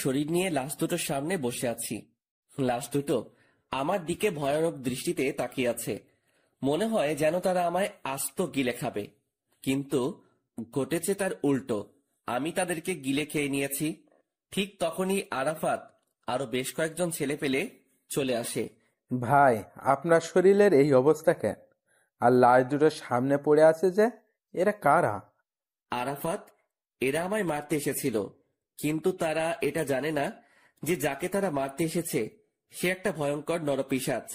শরীর নিয়ে লাশ দুটোর সামনে বসে আছি। লাশ দুটো আমার দিকে ভয়ানক দৃষ্টিতে তাকিয়ে আছে। মনে হয় যেন তারা আমায় আস্ত গিলে খাবে, কিন্তু ঘটেছে তার উল্টো। আমি তাদেরকে গিলে খেয়ে নিয়েছি। ঠিক তখনই আরাফাত আরো বেশ কয়েকজন ছেলে পেলে চলে আসে। ভাই, আপনার শরীরের এই অবস্থা কেন? আর লাশ দুটো সামনে পড়ে আছে যে, এরা কারা? আরাফাত, এরা আমায় মারতে এসেছিল, কিন্তু তারা এটা জানে না যে যাকে তারা মারতে এসেছে সে একটা ভয়ঙ্কর নরপিশাচ।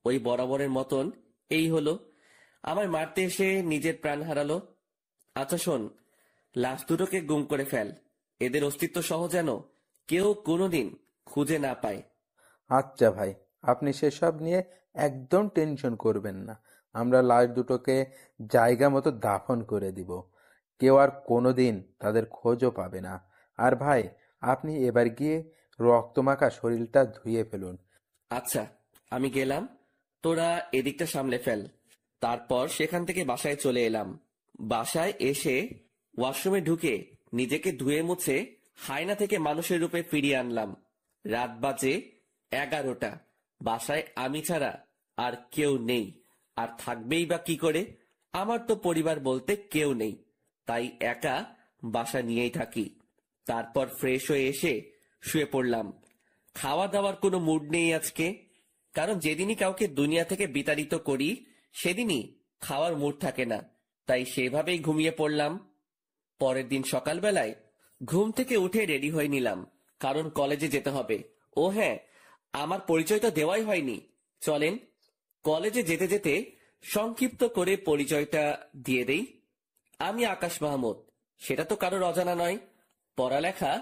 ওই বরাবরের মতন এই হলো, আমায় মারতে এসে নিজের প্রাণ হারালো। আচ্ছা শোন, লাশ দুটোকে গুম করে ফেল, এদের অস্তিত্ব সহ যেন কেউ কোনোদিন খুঁজে না পায়। আচ্ছা ভাই, আপনি সেসব নিয়ে একদম টেনশন করবেন না। আমরা লাশ দুটোকে জায়গা মতো দাফন করে দিব। কেউ আর কোনোদিন তাদের খোঁজও পাবে না। আর ভাই, আপনি এবার গিয়ে রক্তমাখা শরীরটা ধুয়ে ফেলুন। আচ্ছা, আমি গেলাম, তোরা এদিকটা সামলে ফেল। তারপর সেখান থেকে বাসায় চলে এলাম। বাসায় এসে ওয়াশরুমে ঢুকে নিজেকে ধুয়ে মুছে হায়না থেকে মানুষের রূপে ফিরিয়ে আনলাম। রাত বাজে 11টা। বাসায় আমি ছাড়া আর কেউ নেই, আর থাকবেই বা কি করে? আমার তো পরিবার বলতে কেউ নেই, তাই একা বাসা নিয়েই থাকি। তারপর ফ্রেশ হয়ে এসে শুয়ে পড়লাম। খাওয়া দাওয়ার কোনো মুড নেই আজকে, কারণ যেদিনই কাউকে দুনিয়া থেকে বিতাড়িত করি সেদিনই খাওয়ার মুড থাকে না, তাই সেভাবেই ঘুমিয়ে পড়লাম। পরের দিন সকালবেলায় ঘুম থেকে উঠে রেডি হয়ে নিলাম, কারণ কলেজে যেতে হবে। ও হ্যাঁ, আমার পরিচয় তো দেওয়াই হয়নি। চলেন কলেজে যেতে যেতে সংক্ষিপ্ত করে পরিচয়টা দিয়ে দেই। আমি আকাশ মাহমুদ, সেটা তো কারোর অজানা নয়। পড়ালেখা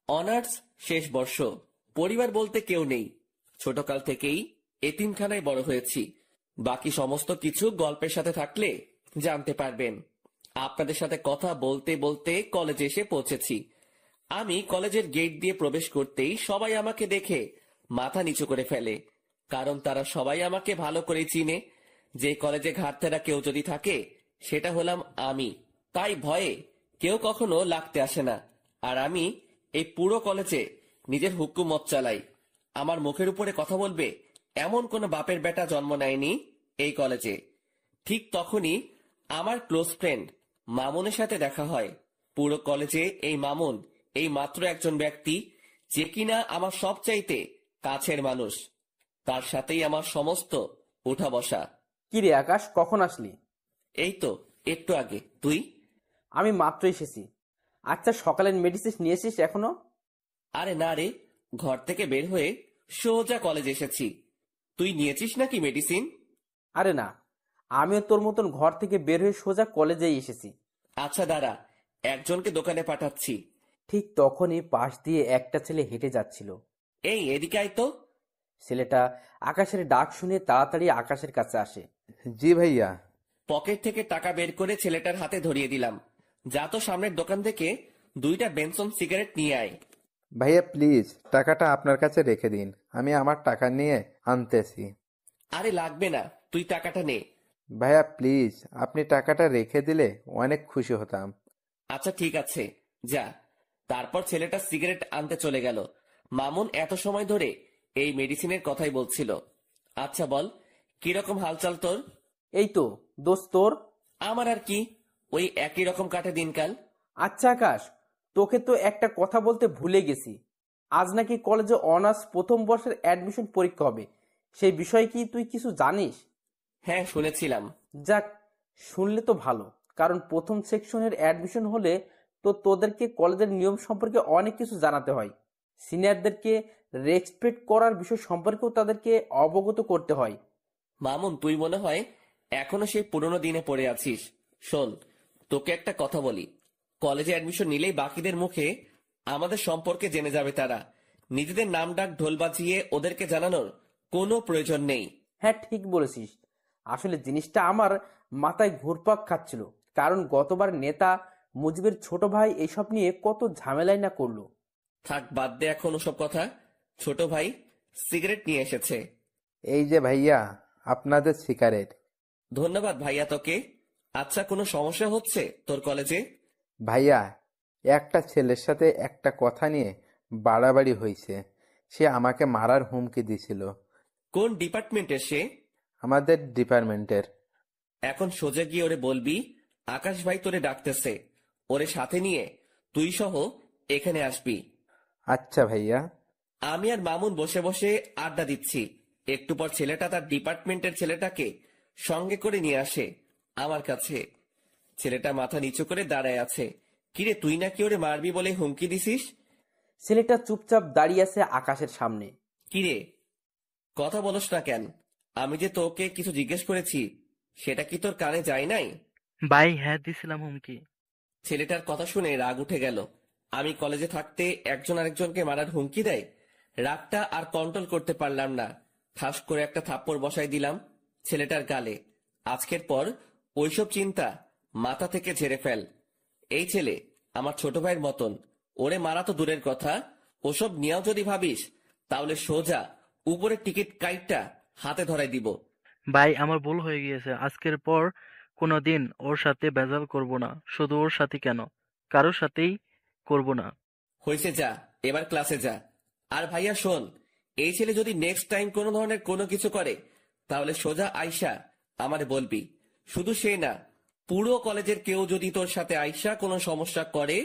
অনার্স শেষ বর্ষ। পরিবার বলতে কেউ নেই, ছোটকাল থেকেই এতিমখানায় বড় হয়েছি। বাকি সমস্ত কিছু গল্পের সাথে থাকলে জানতে পারবেন। আপনাদের সাথে কথা বলতে বলতে কলেজে এসে পৌঁছেছি। আমি কলেজের গেট দিয়ে প্রবেশ করতেই সবাই আমাকে দেখে মাথা নিচু করে ফেলে, কারণ তারা সবাই আমাকে ভালো করে চিনে। যে কলেজে ঘাটতেরা কেউ যদি থাকে সেটা হলাম আমি, তাই ভয়ে কেউ কখনো লাগতে আসে না। আর আমি এই পুরো কলেজে নিজের হুকুমত চালাই। আমার মুখের উপরে কথা বলবে এমন কোন বাপের বেটা জন্ম নেয়নি এই কলেজে। ঠিক তখনই আমার ক্লোজ ফ্রেন্ড মামুনের সাথে দেখা হয়। পুরো কলেজে এই মামুন এই মাত্র একজন ব্যক্তি যে কিনা আমার সবচাইতে কাছের মানুষ। তার সাথেই আমার সমস্ত উঠা বসা। কি রে আকাশ, কখন আসলি? এই তো একটু আগে। তুই? আমি মাত্র এসেছি। আচ্ছা, সকালের মেডিসিন নিয়েছিস এখনো? আরে না রে, ঘর থেকে বের হয়ে সোজা কলেজ এসেছি। তুই নিয়েছিস নাকি মেডিসিন? আরে না, আমিও তোর মতন ঘর থেকে বের হয়ে সোজা কলেজেই এসেছি। আচ্ছা দাঁড়া, একজনকে দোকানে পাঠাচ্ছি। ঠিক তখনই পাশ দিয়ে একটা ছেলে হেঁটে যাচ্ছিল। এই এদিকে আয় তো। ছেলেটা আকাশের ডাক শুনে তাড়াতাড়ি আকাশের কাছে আসে। জি ভাইয়া। পকেট থেকে টাকা বের করে ছেলেটার হাতে ধরিয়ে দিলাম। যা তো সামনের দোকান থেকে 2টা বেনসন সিগারেট নিয়ে আয়। ভাইয়া প্লিজ, টাকাটা আপনার কাছে রেখে দিন, আমি আমার টাকা নিয়ে আনতেছি। আরে লাগবে না, তুই টাকাটা নে। ভাইয়া প্লিজ, আপনি টাকাটা রেখে দিলে অনেক খুশি হতাম। আচ্ছা ঠিক আছে, যা। তারপর ছেলেটা সিগারেট আনতে চলে গেল। মামুন এত সময় ধরে এই মেডিসিনের কথাই বলছিল। আচ্ছা বল, কিরকম হালচাল তোর? এই তো দোস্ত, তোর? আমার আর কি, ওই একই রকম কাটে দিনকাল। আচ্ছা আকাশ, তোকে তো একটা কথা বলতে ভুলে গেছি। আজ নাকি কলেজে অনার্স প্রথম বর্ষের অ্যাডমিশন পরীক্ষা হবে। সেই বিষয়ে কি তুই কিছু জানিস? হ্যাঁ শুনেছিলাম। যাক, শুনলে তো ভালো, কারণ প্রথম সেকশনের অ্যাডমিশন হলে তো তোদেরকে কলেজের নিয়ম সম্পর্কে অনেক কিছু জানাতে হয়। সিনিয়রদেরকে রেসপেক্ট করার বিষয় সম্পর্কেও তাদেরকে অবগত করতে হয়। মামুন, তুই মনে হয় এখনো সেই পুরনো দিনে পড়ে আছিস। শোন, তোকে একটা কথা বলি, কলেজে অ্যাডমিশন নিলেই বাকিদের মুখে আমাদের সম্পর্কে জেনে যাবে তারা। নিজেদের নাম ডাক ঢোল বাজিয়ে ওদেরকে জানানোর কোনো প্রয়োজন নেই। হ্যাঁ ঠিক বলেছিস। আসলে জিনিসটা আমার মাথায় ঘুরপাক খাচ্ছিল, কারণ গতবার নেতা মুজিবের ছোট ভাই এইসব নিয়ে কত ঝামেলাই না করলো। থাক, বাদ দে এখন ওসব কথা। ছোট ভাই সিগারেট নিয়ে এসেছে। এই যে ভাইয়া, আপনাদের সিগারেট। ধন্যবাদ ভাইয়া তোকে। আচ্ছা, কোনো সমস্যা হচ্ছে তোর কলেজে? ভাইয়া, একটা ছেলের সাথে একটা কথা নিয়ে বাড়াবাড়ি হয়েছে। সে আমাকে মারার হুমকি দিছিল। কোন ডিপার্টমেন্টের সে? আমাদের ডিপার্টমেন্টের। এখন সোজা গিয়ে ওরে বলবি আকাশ ভাই তোরে ডাকতেছে, ওরে সাথে নিয়ে তুই সহ এখানে আসবি। আচ্ছা ভাইয়া। আমি আর মামুন বসে বসে আড্ডা দিচ্ছি। একটু পর ছেলেটা তার ডিপার্টমেন্টের ছেলেটাকে সঙ্গে করে নিয়ে আসে আমার কাছে। ছেলেটা মাথা নিচু করে দাঁড়ায় আছে। কিরে, তুই নাকি ওরে মারবি বলে হুমকি দিছিস? ছেলেটা চুপচাপ দাঁড়িয়ে আছে আকাশের সামনে। কিরে, কথা বলস না কেন? আমি যে তোকে কিছু জিজ্ঞেস করেছি সেটা কি তোর কানে যায় নাই? ভাই হ্যাঁ দিছিলাম হুমকি। ছেলেটার কথা শুনে রাগ উঠে গেল। আমি কলেজে থাকতে একজন আরেকজনকে মারার হুমকি দেয়। রাগটা আর কন্ট্রোল করতে পারলাম না, ঠাস করে একটা থাপ্পড় বসাই দিলাম ছেলেটার গালে। আজকের পর ওইসব চিন্তা মাথা থেকে ঝেড়ে ফেল। এই ছেলে আমার ছোট ভাইয়ের মতন, ওরে মারা তো দূরের কথা, ওসব নিয়েও যদি ভাবিস তাহলে সোজা উপরের টিকিট কাইটটা হাতে ধরাই দিব। ভাই আমার ভুল হয়ে গিয়েছে, আজকের পর কোনোদিন ওর সাথে ভেজাল করব না। শুধু ওর সাথে কেন, কারোর সাথেই করব না। হয়েছে, যা এবার ক্লাসে যা। আর ভাইয়া শোন, এই ছেলে যদি নেক্সট টাইম কোনো ধরনের কোনো কিছু করে তাহলে সোজা আয়শা আমারে বলবি। শুধু সে না, পুরো কলেজের কেউ যদি তোর সাথে আয়শা কোনো সমস্যা করে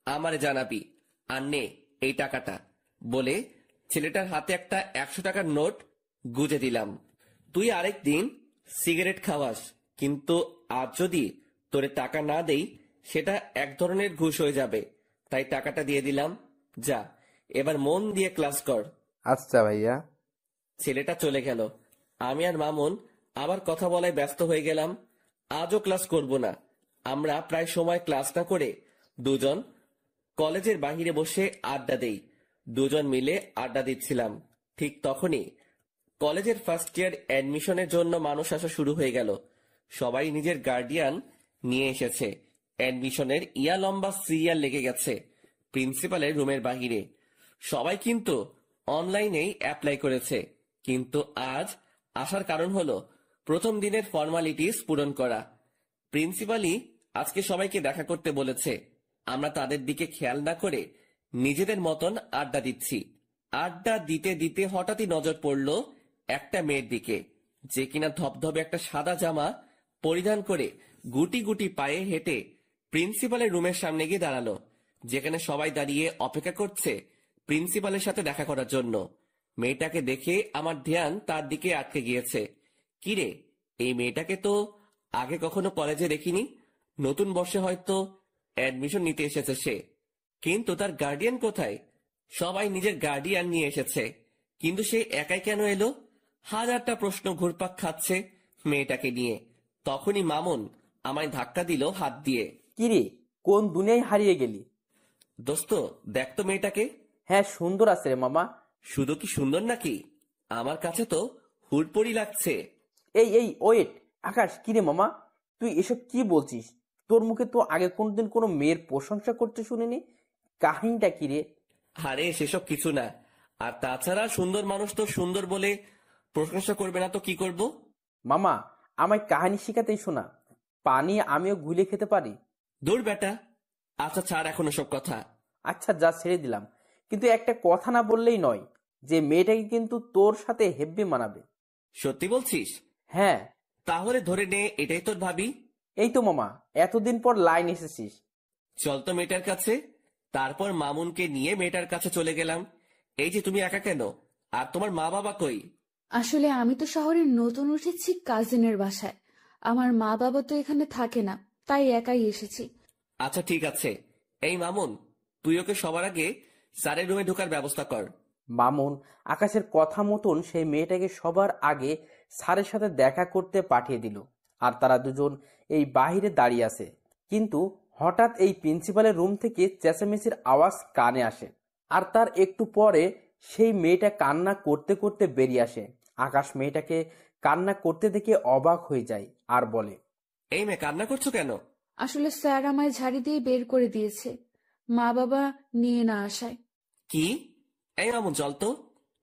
আমারে জানাবি। আর নে এই টাকাটা, বলে ছেলেটার হাতে একটা 100 টাকার নোট গুজে দিলাম। তুই আরেকদিন সিগারেট খাওয়াস, কিন্তু আজ যদি তোরে টাকা না দেই সেটা এক ধরনের ঘুষ হয়ে যাবে। তাই টাকাটা দিয়ে দিলাম, যা এবার মন দিয়ে ক্লাস কর। আচ্ছা ভাইয়া। ছেলেটা চলে গেল। আমি আর মামুন আবার কথা বলায় ব্যস্ত হয়ে গেলাম। আজও ক্লাস করব না। আমরা প্রায় সময় ক্লাস না করে দুজন কলেজের বাহিরে বসে আড্ডা দেই। দুজন মিলে আড্ডা দিচ্ছিলাম। ঠিক তখনই কলেজের ফার্স্ট ইয়ার অ্যাডমিশনের জন্য মানুষ আসা শুরু হয়ে গেল। সবাই নিজের গার্ডিয়ান নিয়ে এসেছে। অ্যাডমিশনের ইয়া লম্বা সিরিয়াল লেগে গেছে প্রিন্সিপালের রুমের বাহিরে। সবাই কিন্তু অনলাইনেই অ্যাপ্লাই করেছে, কিন্তু আজ আসার কারণ হলো প্রথম দিনের ফর্মালিটিস পূরণ করা। প্রিন্সিপালই আজকে সবাইকে দেখা করতে বলেছে। আমরা তাদের দিকে খেয়াল না করে নিজেদের মতন আড্ডা দিচ্ছি। আড্ডা দিতে দিতে হঠাৎই নজর পড়ল একটা মেয়ের দিকে, যে কিনা ধবধবে একটা সাদা জামা পরিধান করে গুটি গুটি পায়ে হেঁটে প্রিন্সিপালের রুমের সামনে গিয়ে দাঁড়ালো, যেখানে সবাই দাঁড়িয়ে অপেক্ষা করছে প্রিন্সিপালের সাথে দেখা করার জন্য। মেয়েটাকে দেখে আমার ধ্যান তার দিকে আটকে গিয়েছে। কিরে, এই মেয়েটাকে তো আগে কখনো কলেজে দেখিনি। নতুন বর্ষে হয়তো অ্যাডমিশন নিতে এসেছে সে, কিন্তু তার গার্ডিয়ান কোথায়? সবাই নিজের গার্ডিয়ান নিয়ে এসেছে, কিন্তু সে একাই কেন এলো? হাজারটা প্রশ্ন ঘুরপাক খাচ্ছে মেয়েটাকে নিয়ে। তখনই মামুন আমায় ধাক্কা দিল হাত দিয়ে। কিরে, কোন দুনিয়ায় হারিয়ে গেলি? দোস্ত, দেখ তো মেয়েটাকে। হ্যাঁ সুন্দর আছে রে মামা। শুধু কি সুন্দর নাকি, আমার কাছে তো হুড়পড়ি লাগছে। এই এই ওয়েট, আকাশ কিরে মামা, তুই এসব কি বলছিস? তোর মুখে তো আগে কোনদিন কোনো মেয়ের প্রশংসা করতে শুনিনি। কাহিনীটা কিরে? আরে সেসব কিছু না। আর তাছাড়া সুন্দর মানুষ তো সুন্দর বলে প্রশংসা করবে না তো কি করব? মামা, আমায় কাহিনী শেখাতেই শোনা। পানি আমিও গুলে খেতে পারি। দূর বেটা। আচ্ছা ছাড় এখন সব কথা। আচ্ছা যা ছেড়ে দিলাম, কিন্তু একটা কথা না বললেই নয়, যে মেয়েটাকে কিন্তু তোর সাথে হেব্বি মানাবে। সত্যি বলছিস? হ্যাঁ। তাহলে ধরে নে এটাই তোর ভাবি। এই তো মামা, এতদিন পর লাইন এসেছিস। চল তো মেয়েটার কাছে। তারপর মামুনকে নিয়ে মেয়েটার কাছে চলে গেলাম। এই যে তুমি একা কেন? আর তোমার মা বাবা কই? আসলে আমি তো শহরে নতুন উঠেছি কাজিনের বাসায়। আমার মা বাবা তো এখানে থাকে না, তাই একাই এসেছি। আচ্ছা ঠিক আছে। এই মামুন, তুই ওকে সবার আগে স্যারের রুমে ঢোকার ব্যবস্থা কর। মামুন আকাশের কথা মতন সেই মেয়েটাকে সবার আগে স্যারের সাথে দেখা করতে পাঠিয়ে দিল। আর তারা দুজন এই বাহিরে দাঁড়িয়ে আছে। কিন্তু হঠাৎ এই প্রিন্সিপালের রুম থেকে চেঁচামেচির আওয়াজ কানে আসে। আর তার একটু পরে সেই মেয়েটা কান্না করতে করতে বেরিয়ে আসে। আকাশ মেয়েটাকে কান্না করতে দেখে অবাক হয়ে যায় আর বলে, এই মেয়ে, কান্না করছো কেন? আসলে স্যার আমায় ঝাড়ি দিয়ে বের করে দিয়েছে, মা বাবা নিয়ে না আসায়। কি? এই মামুন চল তো।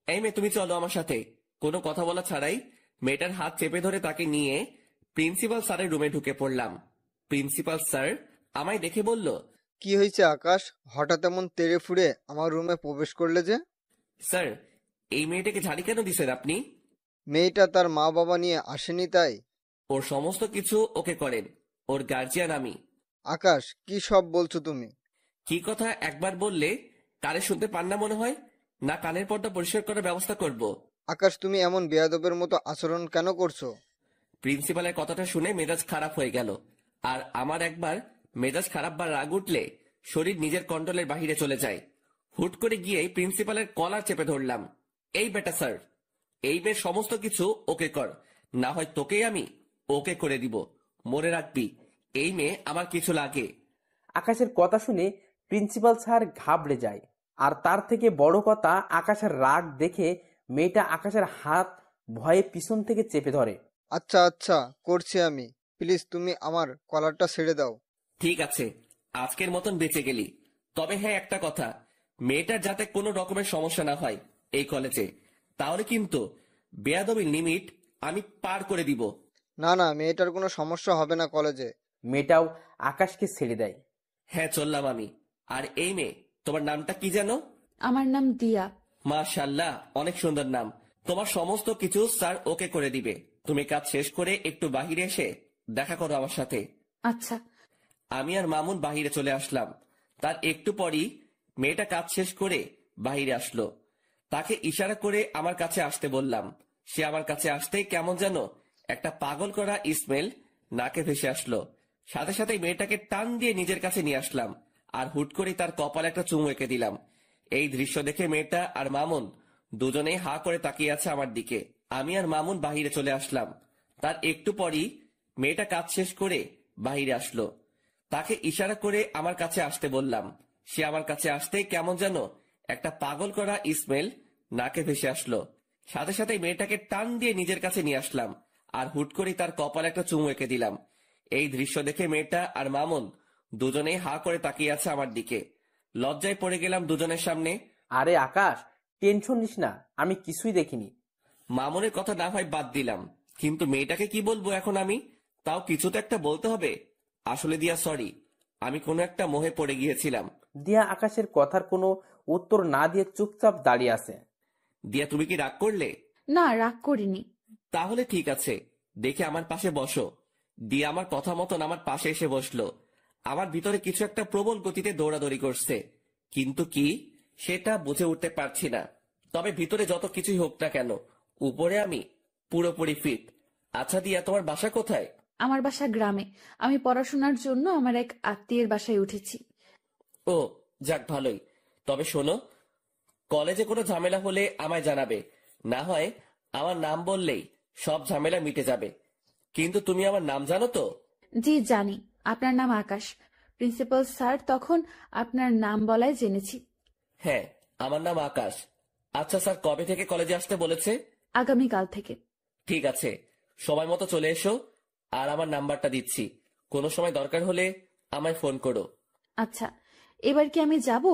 এই মেয়ে, তুমি চলো আমার সাথে। কোনো কথা বলা ছাড়াই মেয়েটার হাত চেপে ধরে তাকে নিয়ে প্রিন্সিপাল স্যারের রুমে ঢুকে পড়লাম। প্রিন্সিপাল স্যার আমায় দেখে বলল, কি হয়েছে আকাশ? হঠাৎ এমন তেড়ে ফুঁড়ে আমার রুমে প্রবেশ করলে যে? স্যার, এই মেয়েটাকে ঝাড়ি কেন দিছেন আপনি? মেয়েটা তার মা বাবা নিয়ে আসেনি তাই? ওর সমস্ত কিছু ওকে করেন। ওর গার্জিয়ান আমি। আকাশ, কি সব বলছো তুমি? কি কথা একবার বললে কানে শুনতে পান না মনে হয়? না কানের পর্দা পরিষ্কার করার ব্যবস্থা করব? আকাশ, তুমি এমন বেয়াদবের মতো আচরণ কেন করছো? প্রিন্সিপালের কথাটা শুনে মেজাজ খারাপ হয়ে গেল। আর আমার একবার মেজাজ খারাপ বা রাগ উঠলে শরীর নিজের কন্ট্রোলের বাহিরে চলে যায়। হুট করে গিয়ে প্রিন্সিপালের কলার চেপে ধরলাম। এই বেটা স্যার, এই মেয়ের সমস্ত কিছু ওকে কর, না হয় তোকেই আমি ওকে করে দিব। মনে রাখবি, এই মেয়ে আমার কিছু লাগে। আকাশের কথা শুনে প্রিন্সিপাল স্যার ঘাবড়ে যায়। আর তার থেকে বড় কথা, আকাশের রাগ দেখে মেয়েটা আকাশের হাত ভয়ে পিছন থেকে চেপে ধরে। আচ্ছা আচ্ছা, করছি আমি। প্লিজ তুমি আমার কলারটা ছেড়ে দাও। ঠিক আছে, আজকের মতন বেঁচে গেলি। তবে হ্যাঁ, একটা কথা, মেয়েটার যাতে কোনো রকমের সমস্যা না হয় এই কলেজে, তাহলে কিন্তু বেয়াদবির লিমিট আমি পার করে দিব। না না, মেয়েটার কোনো সমস্যা হবে না কলেজে। মেয়েটাও আকাশকে ছেড়ে দেয়। হ্যাঁ, চললাম আমি। আর এই মেয়ে, তোমার নামটা কি যেন? আমার নাম দিয়া। মাশাআল্লাহ, অনেক সুন্দর নাম। তোমার সমস্ত কিছু স্যার ওকে করে দিবে। তুমি কাজ শেষ করে একটু বাহিরে এসে দেখা করো আমার সাথে। আচ্ছা। আমি আর মামুন বাহিরে চলে আসলাম। তার একটু পরই মেয়েটা কাজ শেষ করে বাহিরে আসলো। তাকে ইশারা করে আমার কাছে আসতে বললাম। সে আমার কাছে আসতেই কেমন যেন একটা পাগল করা স্মেল নাকে ভেসে আসলো। সাথে সাথে মেয়েটাকে টান দিয়ে নিজের কাছে নিয়ে আসলাম আর হুট করে তার কপালে একটা চুমু এঁকে দিলাম। এই দৃশ্য দেখে মেয়েটা আর মামুন দুজনেই হা করে তাকিয়ে আছে আমার দিকে। আমি আর মামুন বাহিরে চলে আসলাম। তার একটু পরই মেয়েটা কাজ শেষ করে বাহিরে আসলো। তাকে ইশারা করে আমার কাছে আসতে বললাম। সে আমার কাছে আসতেই কেমন যেন একটা পাগল করা স্মেল নাকে ভেসে আসলো। সাথে সাথে মেয়েটাকে টান দিয়ে নিজের কাছে নিয়ে আসলাম আর হুট করে তার কপালে একটা চুমু এঁকে দিলাম। এই দৃশ্য দেখে মেয়েটা আর মামুন দুজনেই হা করে তাকিয়ে আছে আমার দিকে। লজ্জায় পড়ে গেলাম দুজনের সামনে। আরে আকাশ, টেনশন নিস না, আমি কিছুই দেখিনি। মামুনের কথা না হয় বাদ দিলাম, কিন্তু মেয়েটাকে কি বলবো এখন আমি? তাও কিছু তো একটা বলতে হবে। আসলে দিয়া সরি, আমি কোনো একটা মোহে পড়ে গিয়েছিলাম। দিয়া আকাশের কথার কোনো উত্তর না দিয়ে চুপচাপ দাঁড়িয়ে আছে। দিয়া, তুমি কি রাগ করলে? না, রাগ করিনি। তাহলে ঠিক আছে, দেখে আমার পাশে বসো। দিয়া আমার কথা মতন আমার পাশে এসে বসলো। আমার ভিতরে কিছু একটা প্রবল গতিতে দৌড়াদৌড়ি করছে, কিন্তু কি সেটা বুঝে উঠতে পারছি না। তবে ভিতরে যত কিছুই হোক না কেন, উপরে আমি পুরোপুরি ফিট। আচ্ছা দিয়া, তোমার বাসা কোথায়? আমার বাসা গ্রামে। আমি পড়াশোনার জন্য আমার এক আত্মীয়ের বাসায় উঠেছি। ও, যাক ভালোই। তবে শোনো, কলেজে কোনো ঝামেলা হলে আমায় জানাবে। না হয় আমার নাম বললেই সব ঝামেলা মিটে যাবে। কিন্তু তুমি আমার নাম জানো তো? জি জানি, আপনার নাম আকাশ। প্রিন্সিপাল স্যার তখন আপনার নাম বলায় জেনেছি। হ্যাঁ, আমার নাম আকাশ। আচ্ছা স্যার কবে থেকে কলেজে আসতে বলেছে? আগামীকাল থেকে। ঠিক আছে, সময় মতো চলে এসো। আর আমার নাম্বারটা দিচ্ছি, কোনো সময় দরকার হলে আমায় ফোন করো। আচ্ছা, এবার কি আমি যাব?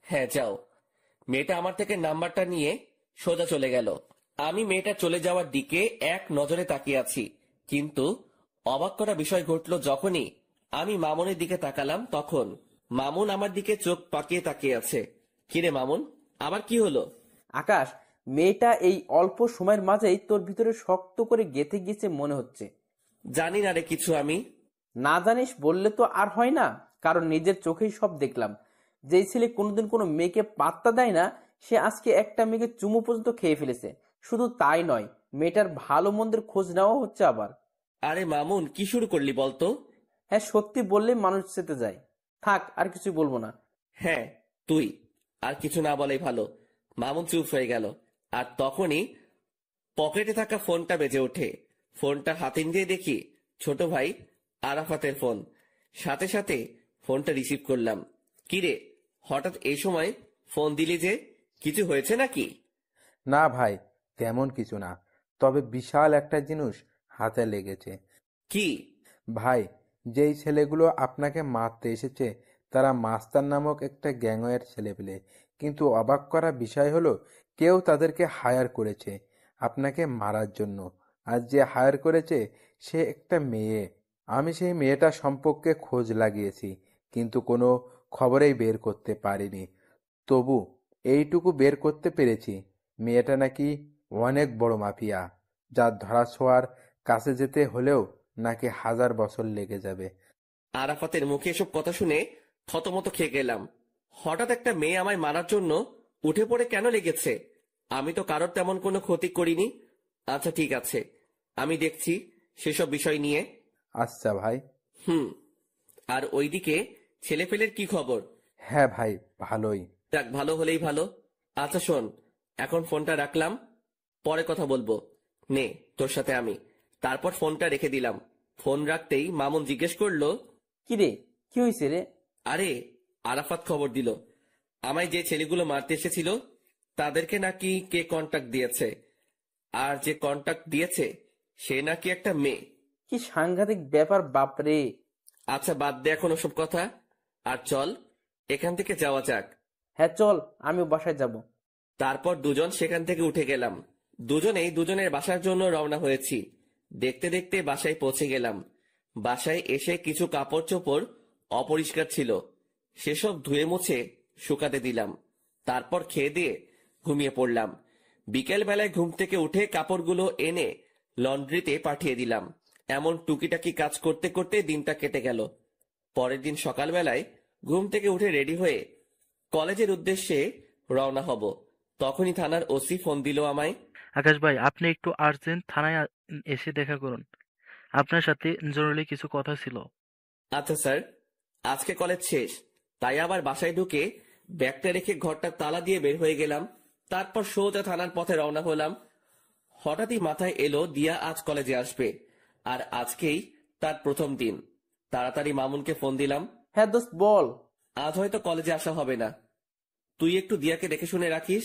হ্যাঁ, যাও। মেয়েটা আমার থেকে নাম্বারটা নিয়ে সোজা চলে গেল। আমি মেয়েটা চলে যাওয়ার দিকে এক নজরে তাকিয়ে আছি, কিন্তু অবাক করা বিষয় ঘটলো যখনই আমি মামুনের দিকে তাকালাম। তখন মামুন আমার দিকে চোখ পাকিয়ে তাকিয়ে আছে। কিরে মামুন, আবার কি হলো? আকাশ, মেয়েটা এই অল্প সময়ের মাঝেই তোর ভিতরে শক্ত করে গেঁথে গিয়েছে মনে হচ্ছে। জানি না রে কিছু আমি। না জানিস বললে তো আর হয় না, কারণ নিজের চোখেই সব দেখলাম। যেই ছেলে কোনোদিন কোনো মেয়েকে পাত্তা দেয় না, সে আজকে একটা মেয়েকে চুমু পর্যন্ত খেয়ে ফেলেছে। শুধু তাই নয়, মেয়েটার ভালো মন্দের খোঁজ নেওয়া হচ্ছে আবার। আরে মামুন, কি শুরু করলি বলতো? হ্যাঁ, সত্যি বললে মানুষ চেতে যায়। থাক, আর কিছু বলবো না। হ্যাঁ, তুই আর কিছু না বলাই ভালো। মামুন চুপ হয়ে গেল। আর তখনই পকেটে থাকা ফোনটা বেজে ওঠে। ফোনটা হাতে নিয়ে দেখি ছোট ভাই আরাফাতের ফোন। সাথে সাথে ফোনটা রিসিভ করলাম। কিরে, হঠাৎ এই সময় ফোন দিলি যে? কিছু হয়েছে নাকি? না ভাই, তেমন কিছু না, তবে বিশাল একটা জিনিস হাতে লেগেছে। কি? ভাই, যেই ছেলেগুলো আপনাকে মারতে এসেছে তারা মাস্তান নামক একটা গ্যাংয়ের ছেলেপেলে। কিন্তু অবাক করা বিষয় হলো, কেউ তাদেরকে হায়ার করেছে আপনাকে মারার জন্য। আর যে হায়ার করেছে সে একটা মেয়ে। আমি সেই মেয়েটা সম্পর্কে খোঁজ লাগিয়েছি, কিন্তু কোনো খবরেই বের করতে পারিনি। তবু এইটুকু বের করতে পেরেছি, মেয়েটা নাকি অনেক বড় মাফিয়া, যার ধরাছোঁয়ার কাছে যেতে হলেও নাকি 1000 বছর লেগে যাবে। আরাফাতের মুখে এসব কথা শুনে থতমত খেয়ে গেলাম। হঠাৎ একটা মেয়ে আমায় মারার জন্য উঠে পড়ে কেন লেগেছে? আমি তো কারোর তেমন কোনো ক্ষতি করিনি। আচ্ছা ঠিক আছে, আমি দেখছি সেসব বিষয় নিয়ে। আচ্ছা ভাই। আর ওইদিকে ছেলেপেলের কি খবর? হ্যাঁ ভাই, ভালোই। যাক, ভালো হলেই ভালো। আচ্ছা শোন, এখন ফোনটা রাখলাম, পরে কথা বলবো। নে তোর সাথে আমি। তারপর ফোনটা রেখে দিলাম। ফোন রাখতেই মামুন জিজ্ঞেস করলো, কি রে, কি হয়েছে রে? আরে আরাফাত খবর দিল আমায় যে ছেলেগুলো মারতে এসেছিল তাদেরকে নাকি কে কন্টাক্ট দিয়েছে, আর যে কন্টাক্ট দিয়েছে সে নাকি একটা মেয়ে। কি সাংঘাতিক ব্যাপার বাপরে। আচ্ছা বাদ দে এখন ওসব কথা, আর চল এখান থেকে যাওয়া যাক। হ্যাঁ চল, আমি বাসায় যাব। তারপর দুজন সেখান থেকে উঠে গেলাম। দুজনেই দুজনের বাসার জন্য রওনা হয়েছি। দেখতে দেখতে বাসায় পৌঁছে গেলাম। বাসায় এসে কিছু কাপড় চোপড় অপরিষ্কার ছিল, সেসব ধুয়ে মুছে শুকাতে দিলাম। তারপর খেয়ে দিয়ে ঘুমিয়ে পড়লাম। বিকেল বেলায় ঘুম থেকে উঠে কাপড়গুলো এনে লন্ড্রিতে পাঠিয়ে দিলাম। এমন টুকিটাকি কাজ করতে করতে দিনটা কেটে গেল। পরের দিন সকালবেলায় ঘুম থেকে উঠে রেডি হয়ে কলেজের উদ্দেশ্যে রওনা হব। তখনই থানার ওসি ফোন দিল আমায়। আকাশ ভাই, আপনি একটু আর্জেন্ট থানায় এসে দেখা করুন। আপনার সাথে জরুরি কিছু কথা ছিল। আচ্ছা স্যার, আজকে কলেজ শেষ, তাই আবার বাসায় ঢুকে ব্যাগটা রেখে ঘরটা তালা দিয়ে বের হয়ে গেলাম। তারপর সোজা থানার পথে রওনা হলাম। হঠাৎই মাথায় এলো দিয়া আজ কলেজে আসবে, আর আজকেই তার প্রথম দিন। তাড়াতাড়ি মামুনকে ফোন দিলাম। হ্যাঁ দোস্ত বল। আজ হয়তো কলেজে আসা হবে না, তুই একটু দিয়াকে দেখে শুনে রাখিস,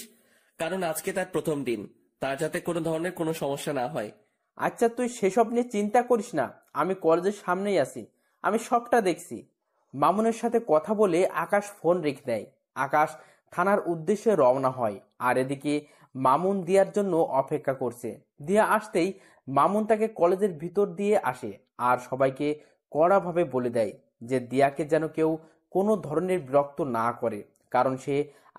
কারণ আজকে তার প্রথম দিন, তার যাতে কোনো ধরনের কোনো সমস্যা না হয়। আচ্ছা তুই সেসব নিয়ে চিন্তা করিস না, আমি কলেজের সামনেই আছি, আমি সবটা দেখছি। মামুনের সাথে কথা বলে আকাশ ফোন রেখে দেয়। আকাশ থানার উদ্দেশ্যে রওনা হয়, আর এদিকে মামুন দিয়ার জন্য অপেক্ষা করছে। দিয়া আসতেই মামুন তাকে কলেজের ভিতর দিয়ে আসে আর সবাইকে কড়াভাবে বলে দেয় যে দিয়াকে যেন কেউ কোনো ধরনের বিরক্ত না করে, কারণ সে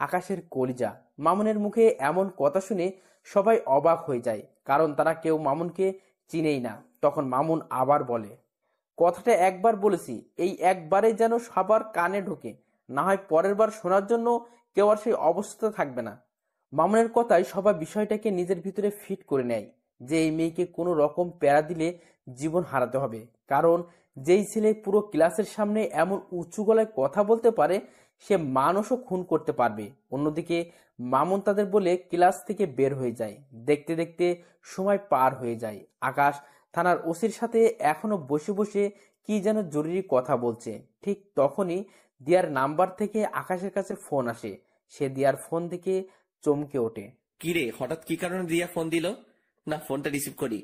আকাশের কলিজা। মামুনের মুখে এমন কথা শুনে সবাই অবাক হয়ে যায়, কারণ তারা কেউ মামুনকে চিনেই না। তখন মামুন আবার বলে, কথাটা একবার বলেছি, এই একবারে যেন সবার কানে ঢোকে, না হয় পরের বার শোনার জন্য কেউ আর সেই অবস্থা থাকবে না। মামুনের কথায় সবাই বিষয়টাকে নিজের ভিতরে ফিট করে নেয় যে এই মেয়েকে কোনো রকম প্যারা দিলে জীবন হারাতে হবে, কারণ যেই ছেলে পুরো ক্লাসের সামনে এমন উঁচু গলায় কথা বলতে পারে সে মানুষও খুন করতে পারবে। অন্যদিকে মামুন তাদের বলে ক্লাস থেকে বের হয়ে যায়। দেখতে দেখতে সময় পার হয়ে যায়। আকাশ থানার ওসির সাথে এখনো বসে বসে কি যেন জরুরি কথা বলছে। ঠিক তখনই দিয়ার নাম্বার থেকে আকাশের কাছে ফোন আসে। সে দিয়ার ফোন দেখে চমকে ওঠে। কিরে, হঠাৎ কি কারণে দিয়া ফোন দিল? না, ফোনটা রিসিভ করি।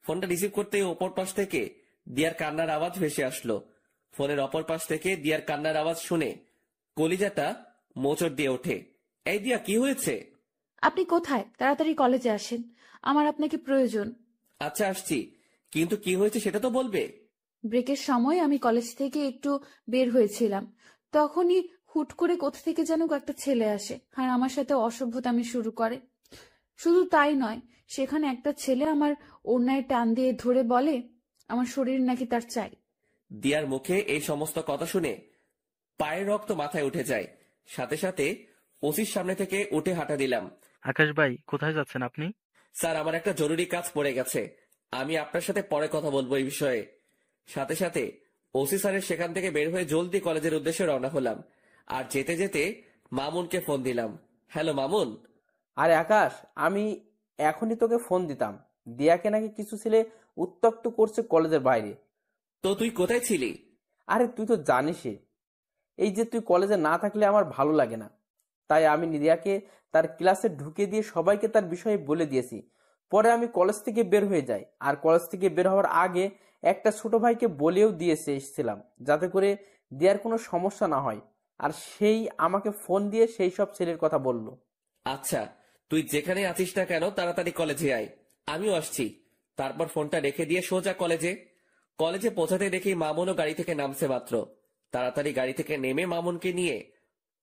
ফোনটা রিসিভ করতে অপর পাশ থেকে দিয়ার কান্নার আওয়াজ ভেসে আসলো। ফোনের অপর পাশ থেকে দিয়ার কান্নার আওয়াজ শুনে কলিজাটা মোচড় দিয়ে ওঠে। এই দিয়া, কি হয়েছে? আপনি কোথায়? তাড়াতাড়ি কলেজে আসেন, আমার আপনাকে প্রয়োজন। আচ্ছা আসছি, কিন্তু কি হয়েছে সেটা তো বলবে। ব্রেকের সময় আমি কলেজ থেকে একটু বের হয়েছিলাম, তখনই হুট করে কোথা থেকে যেন একটা ছেলে আসে আর আমার সাথে অসভ্যতামি শুরু করে। শুধু তাই নয়, সেখানে একটা ছেলে আমার ওড়নায় টান দিয়ে ধরে বলে আমার শরীর নাকি তার চাই। দিয়ার মুখে এই সমস্ত কথা শুনে পায়ের রক্ত মাথায় উঠে যায়। সাথে সাথে ওসির সামনে থেকে উঠে হাঁটা দিলাম। আকাশ ভাই, কোথায় যাচ্ছেন আপনি? স্যার, আমার একটা জরুরি কাজ পড়ে গেছে, আমি আপনার সাথে পরে কথা বলবো এই বিষয়ে। সাথে সাথে ওসি স্যারের সেখান থেকে বের হয়ে জলদি কলেজের উদ্দেশ্যে রওনা হলাম। আর যেতে যেতে মামুনকে ফোন দিলাম। হ্যালো মামুন। আরে আকাশ, আমি এখনই তোকে ফোন দিতাম। দিয়াকে নাকি কিছু ছেলে উত্ত্যক্ত করছে কলেজের বাইরে। তো তুই কোথায় ছিলি? আরে তুই তো জানিসই, এই যে তুই কলেজে না থাকলে আমার ভালো লাগে না, তাই আমি দিয়াকে তার ক্লাসে ঢুকে দিয়ে সবাইকে তার বিষয়ে বলে দিয়েছি। পরে আমি কলেজ থেকে বের হয়ে যাই, আর কলেজ থেকে বের হওয়ার আগে একটা ছোট ভাইকে বলেও দিয়েছে এসেছিলাম যাতে করে দিয়ার কোনো সমস্যা না হয়, আর সেই আমাকে ফোন দিয়ে সেই সব ছেলের কথা বলল। আচ্ছা, তুই যেখানে আছিস না কেন তাড়াতাড়ি কলেজে আয়, আমিও আসছি। তারপর ফোনটা রেখে দিয়ে সোজা কলেজে পৌঁছাতে দেখি মামুনও গাড়ি থেকে নামছে মাত্র। তাড়াতাড়ি গাড়ি থেকে নেমে মামুনকে নিয়ে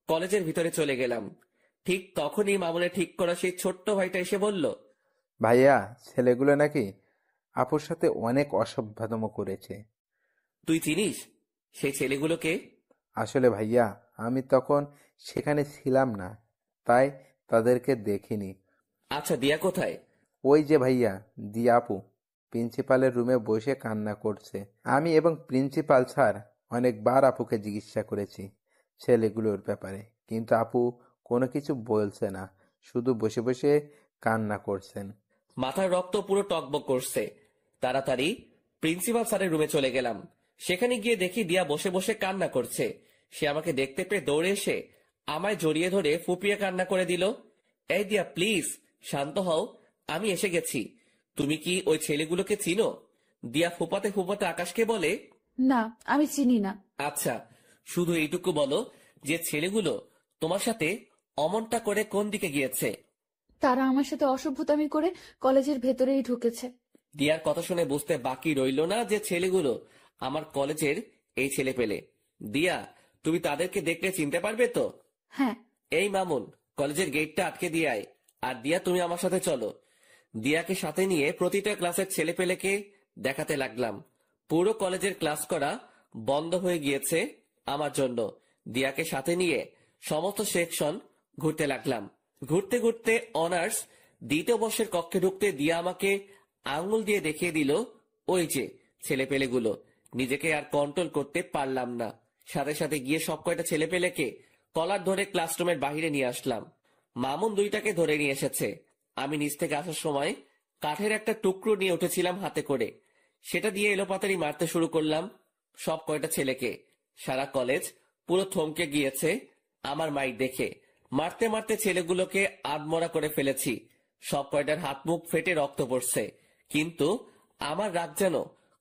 কলেজের ভিতরে চলে গেলাম। ঠিক তখনই মামুনের ঠিক করা সেই ছোট্ট ভাইটা এসে বলল, ভাইয়া, ছেলেগুলো নাকি আপুর সাথে অনেক অসভ্যতম করেছে। তুই চিনিস সেই ছেলেগুলোকে? আসলে ভাইয়া, আমি তখন সেখানে ছিলাম না, তাই তাদেরকে দেখিনি। আচ্ছা, দিয়া কোথায়? ওই যে ভাইয়া, দিয়া আপু প্রিন্সিপালের রুমে বসে কান্না করছে। আমি এবং প্রিন্সিপাল স্যার অনেকবার আপুকে জিজ্ঞাসা করেছি ছেলেগুলোর ব্যাপারে, কিন্তু আপু কোনো কিছু বলছে না, শুধু বসে বসে কান্না করছেন। মাথার রক্ত পুরো টকবক করছে। তাড়াতাড়ি প্রিন্সিপাল স্যারের রুমে চলে গেলাম। সেখানে গিয়ে দেখি দিয়া বসে বসে কান্না করছে। সে আমাকে দেখতে পেয়ে দৌড়ে এসে আমায় জড়িয়ে ধরে ফুপিয়ে কান্না করে দিল। এই দিয়া, প্লিজ শান্ত হও, আমি এসে গেছি। তুমি কি ওই ছেলেগুলোকে চিনো? দিয়া ফুপাতে ফুপাতে আকাশকে বলে, না, আমি চিনি না। আচ্ছা, শুধু এইটুকু বলো যে ছেলেগুলো তোমার সাথে অমনটা করে কোন দিকে গিয়েছে? তারা আমার সাথে অসভ্যতামি করে কলেজের ভেতরেই ঢুকেছে। দিয়ার কথা শুনে বুঝতে বাকি রইল না যে ছেলেগুলো আমার কলেজের এই ছেলে পেলে। দিয়া, তুমি তাদেরকে দেখলে চিনতে পারবে তো? হ্যাঁ। এই মামুন, কলেজের গেটটা আটকে দিয়ে আয়। আর দিয়া, তুমি আমার সাথে চলো। দিয়াকে সাথে নিয়ে প্রতিটা ক্লাসের ছেলে পেলেকে দেখাতে লাগলাম। পুরো কলেজের ক্লাস করা বন্ধ হয়ে গিয়েছে আমার জন্য। দিয়াকে সাথে নিয়ে সমস্ত সেকশন ঘুরতে লাগলাম। ঘুরতে ঘুরতে অনার্স দ্বিতীয় বর্ষের কক্ষে ঢুকতে দিয়া আমাকে আঙুল দিয়ে দেখিয়ে দিল ওই যে ছেলেপেলেগুলো। নিজেকে আর কন্ট্রোল করতে পারলাম না, সাথে সাথে গিয়ে সব কয়টা ছেলেপেলেকে কলার ধরে ক্লাসরুমের বাহিরে নিয়ে আসলাম। মামুন দুইটাকে ধরে নিয়ে এসেছে। আমি নিচ থেকে আসার সময় কাঠের একটা টুকরো নিয়ে উঠেছিলাম হাতে করে, সেটা দিয়ে এলোপাতাড়ি মারতে শুরু করলাম সব কয়টা ছেলেকে। সারা কলেজ পুরো থমকে গিয়েছে আমার মাইক দেখে। মারতে মারতে ছেলেগুলোকে আধমরা করে ফেলেছি। সব কয়টার হাত মুখ ফেটে রক্ত পড়ছে, কিন্তু আমার রাগ যেন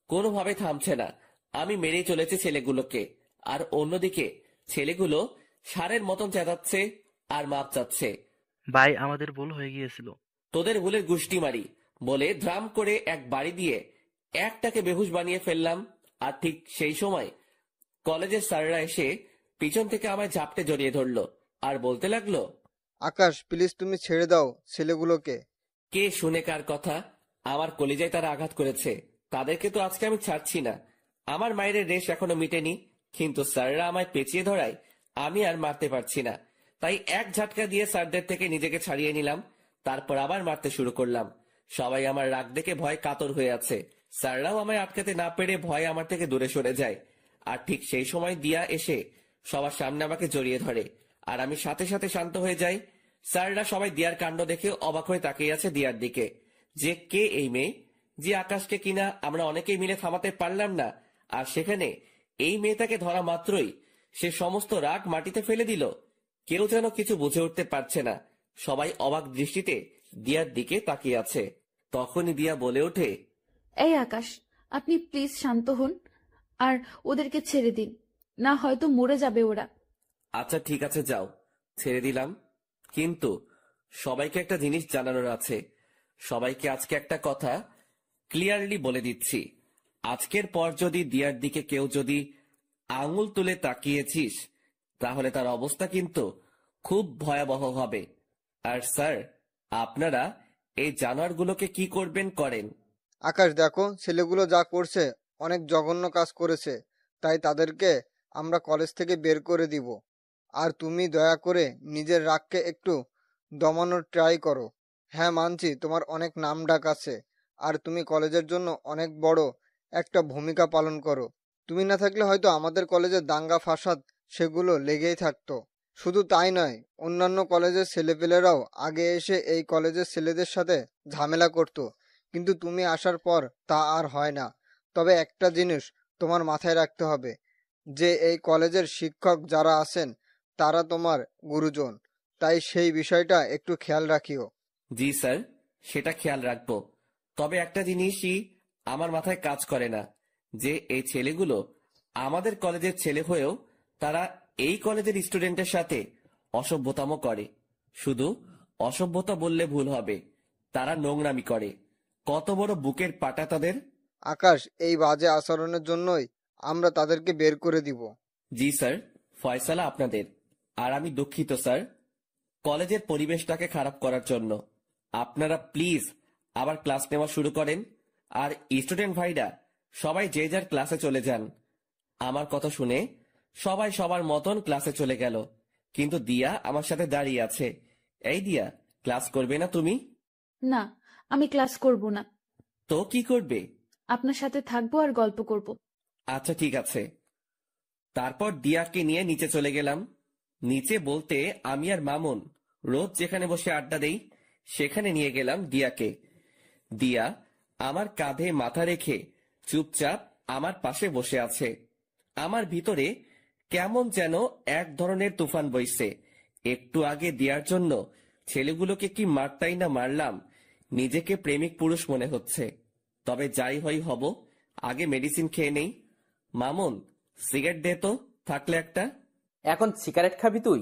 কোনোভাবে থামছে না। আমি মেরেই চলেছি ছেলেগুলোকে, আর অন্যদিকে ছেলেগুলো ষাঁড়ের মতন চেঁচাচ্ছে আর মাপ চাচ্ছে। ভাই, আমাদের ভুল হয়ে গিয়েছিল। তোদের ভুলের গুষ্টি মারি বলে ধ্রাম করে এক বাড়ি দিয়ে একটাকে বেহুশ বানিয়ে ফেললাম। আর ঠিক সেই সময় কলেজের স্যাররা এসে পিছন থেকে আমায় ঝাপটে জড়িয়ে ধরলো আর বলতে লাগলো, আকাশ, প্লিজ তুমি ছেড়ে দাও ছেলেগুলোকে। কে শুনে কার কথা? আমার কলিজায় তারা আঘাত করেছে, তাদেরকে তো আজকে আমি ছাড়ছি না। আমার মায়ের রেশ এখনো মিটেনি, কিন্তু স্যাররা আমায় পেঁচিয়ে ধরায় আমি আর মারতে পারছি না। তাই এক ঝাটকা দিয়ে স্যারদের থেকে নিজেকে ছাড়িয়ে নিলাম, তারপর আবার মারতে শুরু করলাম। সবাই আমার রাগ দেখে ভয় কাতর হয়ে আছে। স্যাররাও আমায় আটকাতে না পেরে ভয়ে আমার থেকে দূরে সরে যায়। আর ঠিক সেই সময় দিয়া এসে সবার সামনে আমাকে জড়িয়ে ধরে, আর আমি সাথে সাথে শান্ত হয়ে যাই। স্যাররা সবাই দিয়ার কাণ্ড দেখে অবাক হয়ে তাকিয়ে আছে দিয়ার দিকে, যে কে এই মেয়ে, যে আকাশকে কিনা আমরা অনেকেই মিলে থামাতে পারলাম না, আর সেখানে এই মেয়েটাকে ধরা মাত্রই সে সমস্ত রাগ মাটিতে ফেলে দিল। কেউ যেন কিছু বুঝে উঠতে পারছে না, সবাই অবাক দৃষ্টিতে দিয়ার দিকে তাকিয়ে আছে। তখনই দিয়া বলে ওঠে, এই আকাশ, আপনি প্লিজ শান্ত হন আর ওদেরকে ছেড়ে দিন, না হয়তো মরে যাবে ওরা। আচ্ছা ঠিক আছে, যাও, ছেড়ে দিলাম। কিন্তু সবাইকে একটা জিনিস জানানোর আছে। সবাইকে আজকে একটা কথা ক্লিয়ারলি বলে দিচ্ছি, আজকের পর যদি দিয়ার দিকে কেউ যদি আঙুল তুলে তাকিয়েছিস, তাহলে তার অবস্থা কিন্তু খুব ভয়াবহ হবে। আর স্যার, আপনারা এই জানোয়ারগুলোকে কি করবেন করেন। আকাশ, দেখো ছেলেগুলো যা করছে অনেক জঘন্য কাজ করেছে, তাই তাদেরকে আমরা কলেজ থেকে বের করে দিব। আর তুমি দয়া করে নিজের রাগকে একটু দমানোর ট্রাই করো। হ্যাঁ মানছি, তোমার অনেক নাম ডাক আছে, আর তুমি কলেজের জন্য অনেক বড় একটা ভূমিকা পালন করো। তুমি না থাকলে হয়তো আমাদের কলেজের দাঙ্গা ফাসাদ সেগুলো লেগেই থাকতো। শুধু তাই নয়, অন্যান্য কলেজের ছেলেপেলেরাও আগে এসে এই কলেজের ছেলেদের সাথে ঝামেলা করতো, কিন্তু তুমি আসার পর তা আর হয় না। তবে একটা জিনিস তোমার মাথায় রাখতে হবে, যে এই কলেজের শিক্ষক যারা আছেন তারা তোমার গুরুজন, তাই সেই বিষয়টা একটু খেয়াল রাখিও। জি স্যার, সেটা খেয়াল রাখবো। তবে একটা জিনিসই আমার মাথায় কাজ করে না, যে এই ছেলেগুলো আমাদের কলেজের ছেলে হয়েও তারা এই কলেজের স্টুডেন্টের সাথে অসভ্যতামো করে। শুধু অসভ্যতা বললে ভুল হবে, তারা নোংরামি করে। কত বড় বুকের পাটা তাদের! আকাশ, এই বাজে আচরণের জন্যই আমরা তাদেরকে বের করে দিব। জি স্যার, ফয়সালা আপনাদের। আর আমি দুঃখিত স্যার কলেজের পরিবেশটাকে খারাপ করার জন্য। আপনারা প্লিজ আবার ক্লাস নেওয়া শুরু করেন, আর স্টুডেন্ট ভাইরা সবাই যে যার ক্লাসে চলে যান। আমার কথা শুনে সবাই সবার মতন ক্লাসে চলে গেল, কিন্তু দিয়া আমার সাথে দাঁড়িয়ে আছে। এই দিয়া, ক্লাস করবে না তুমি? না, আমি ক্লাস করব না। তো কি করবে? আপনার সাথে থাকবো আর গল্প করব। আচ্ছা ঠিক আছে। তারপর দিয়াকে নিয়ে নিচে চলে গেলাম। নিচে বলতে আমি আর মামুন রোজ যেখানে বসে আড্ডা দেই সেখানে নিয়ে গেলাম দিয়াকে। দিয়া আমার কাঁধে মাথা রেখে চুপচাপ আমার পাশে বসে আছে। আমার ভিতরে কেমন যেন এক ধরনের তুফান বইছে। একটু আগে দিয়ার জন্য ছেলেগুলোকে কি মারতাই না মারলাম, নিজেকে প্রেমিক পুরুষ মনে হচ্ছে। তবে যাই হই হব, আগে মেডিসিন খেয়ে নেই। মামুন, সিগারেট দে তো, থাকলে একটা। এখন সিগারেট খাবি তুই?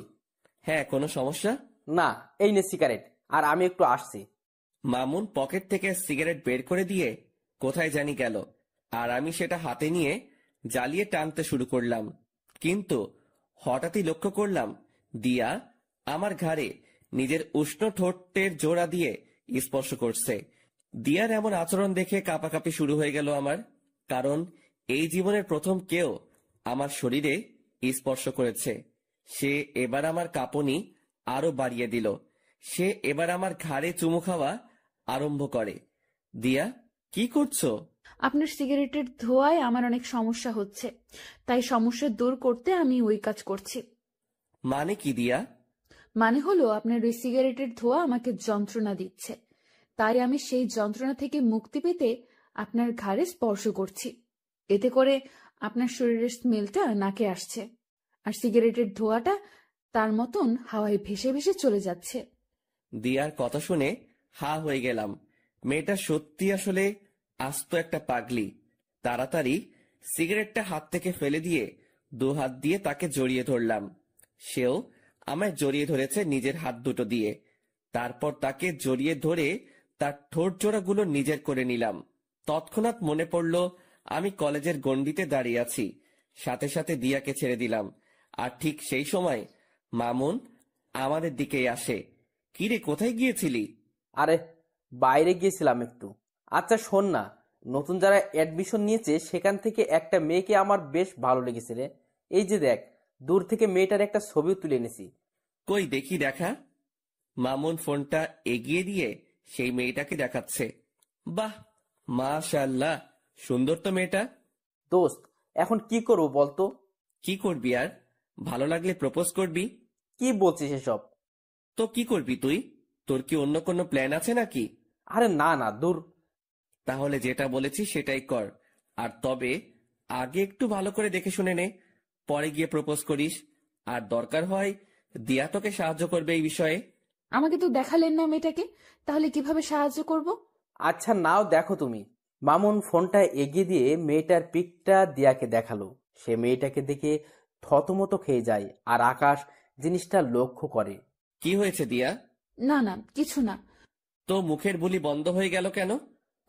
হ্যাঁ, কোনো সমস্যা? না, এই নে সিগারেট, আর আমি একটু আসছি। মামুন পকেট থেকে সিগারেট বের করে দিয়ে কোথায় জানি গেল, আর আমি সেটা হাতে নিয়ে জ্বালিয়ে টানতে শুরু করলাম। কিন্তু হঠাৎই লক্ষ্য করলাম দিয়া আমার ঘাড়ে নিজের উষ্ণ ঠোঁটের জোড়া দিয়ে স্পর্শ করছে। দিয়ার এমন আচরণ দেখে কাঁপাকাঁপি শুরু হয়ে গেল আমার, কারণ এই জীবনের প্রথম কেউ আমার শরীরে স্পর্শ করেছে। সে এবার আমার কাঁপুনি আরো বাড়িয়ে দিল। সে এবার আমার ঘাড়ে চুমু খাওয়া আরম্ভ করে। দিয়া, কি করছো? আপনার সিগারেটের ধোঁয়ায় আমার অনেক সমস্যা হচ্ছে, তাই সমস্যা দূর করতে আমি ওই কাজ করছি। মানে কি দিয়া? মানে হলো, আপনার ওই সিগারেটের ধোঁয়া আমাকে যন্ত্রণা দিচ্ছে, তাই আমি সেই যন্ত্রণা থেকে মুক্তি পেতে আপনার ঘাড়ে স্পর্শ করছি। এতে করে আপনার শরীরের স্মেলটা নাকে আসছে, আর সিগারেটের ধোঁয়াটা তার মতন হাওয়ায় ভেসে ভেসে চলে যাচ্ছে। দিয়ার কথা শুনে হা হয়ে গেলাম। মেয়েটা সত্যি আসলে আস্ত একটা পাগলি। তাড়াতাড়ি সিগারেটটা হাত থেকে ফেলে দিয়ে দু হাত দিয়ে তাকে জড়িয়ে ধরলাম। সেও আমায় জড়িয়ে ধরেছে নিজের হাত দুটো দিয়ে। তারপর তাকে জড়িয়ে ধরে তার ঠোঁট জোড়াগুলো নিজের করে নিলাম। তৎক্ষণাৎ মনে পড়ল আমি কলেজের গণ্ডিতে দাঁড়িয়ে আছি। সাথে সাথে দিয়াকে ছেড়ে দিলাম। আর ঠিক সেই সময় মামুন আমাদের দিকেই আসে। কিরে, কোথায় গিয়েছিলি? আরে, বাইরে গিয়েছিলাম একটু। আচ্ছা শোন না, নতুন যারা অ্যাডমিশন নিয়েছে সেখান থেকে একটা মেয়েকে আমার বেশ ভালো লেগেছে রে। এই যে দেখ, দূর থেকে মেয়েটার একটা ছবিও তুলে এনেছি। কই দেখি, দেখা। মামুন ফোনটা এগিয়ে দিয়ে সেই মেয়েটাকে দেখাচ্ছে। বাহ, মাশাআল্লাহ, সুন্দর তো মেয়েটা। দোস্ত, এখন কি করবো বলতো? কি করবি আর? ভালো লাগলে প্রপোজ করবি। কি বলছিস এসব? তো কি করবি তুই? তোর কি অন্য কোনো প্ল্যান আছে নাকি? আরে না না, দূর। তাহলে যেটা বলেছি সেটাই কর। আর তবে আগে একটু ভালো করে দেখে শুনে নে, পরে গিয়ে প্রপোজ করিস। আর দরকার হয় দিয়া তোকে সাহায্য করবে এই বিষয়ে। আমাকে তো দেখালেন না মেয়েটাকে, তাহলে কিভাবে সাহায্য করব? আচ্ছা নাও দেখো তুমি। মামুন ফোনটা এগিয়ে দিয়ে মেয়েটার পিকটা দিয়াকে দেখালো। সে মেয়েটাকে দেখে থতমত খেয়ে যায়, আর আকাশ জিনিসটা লক্ষ্য করে। কি হয়েছে দিয়া? না না, কিছু না। তো মুখের বুলি বন্ধ হয়ে গেল কেন?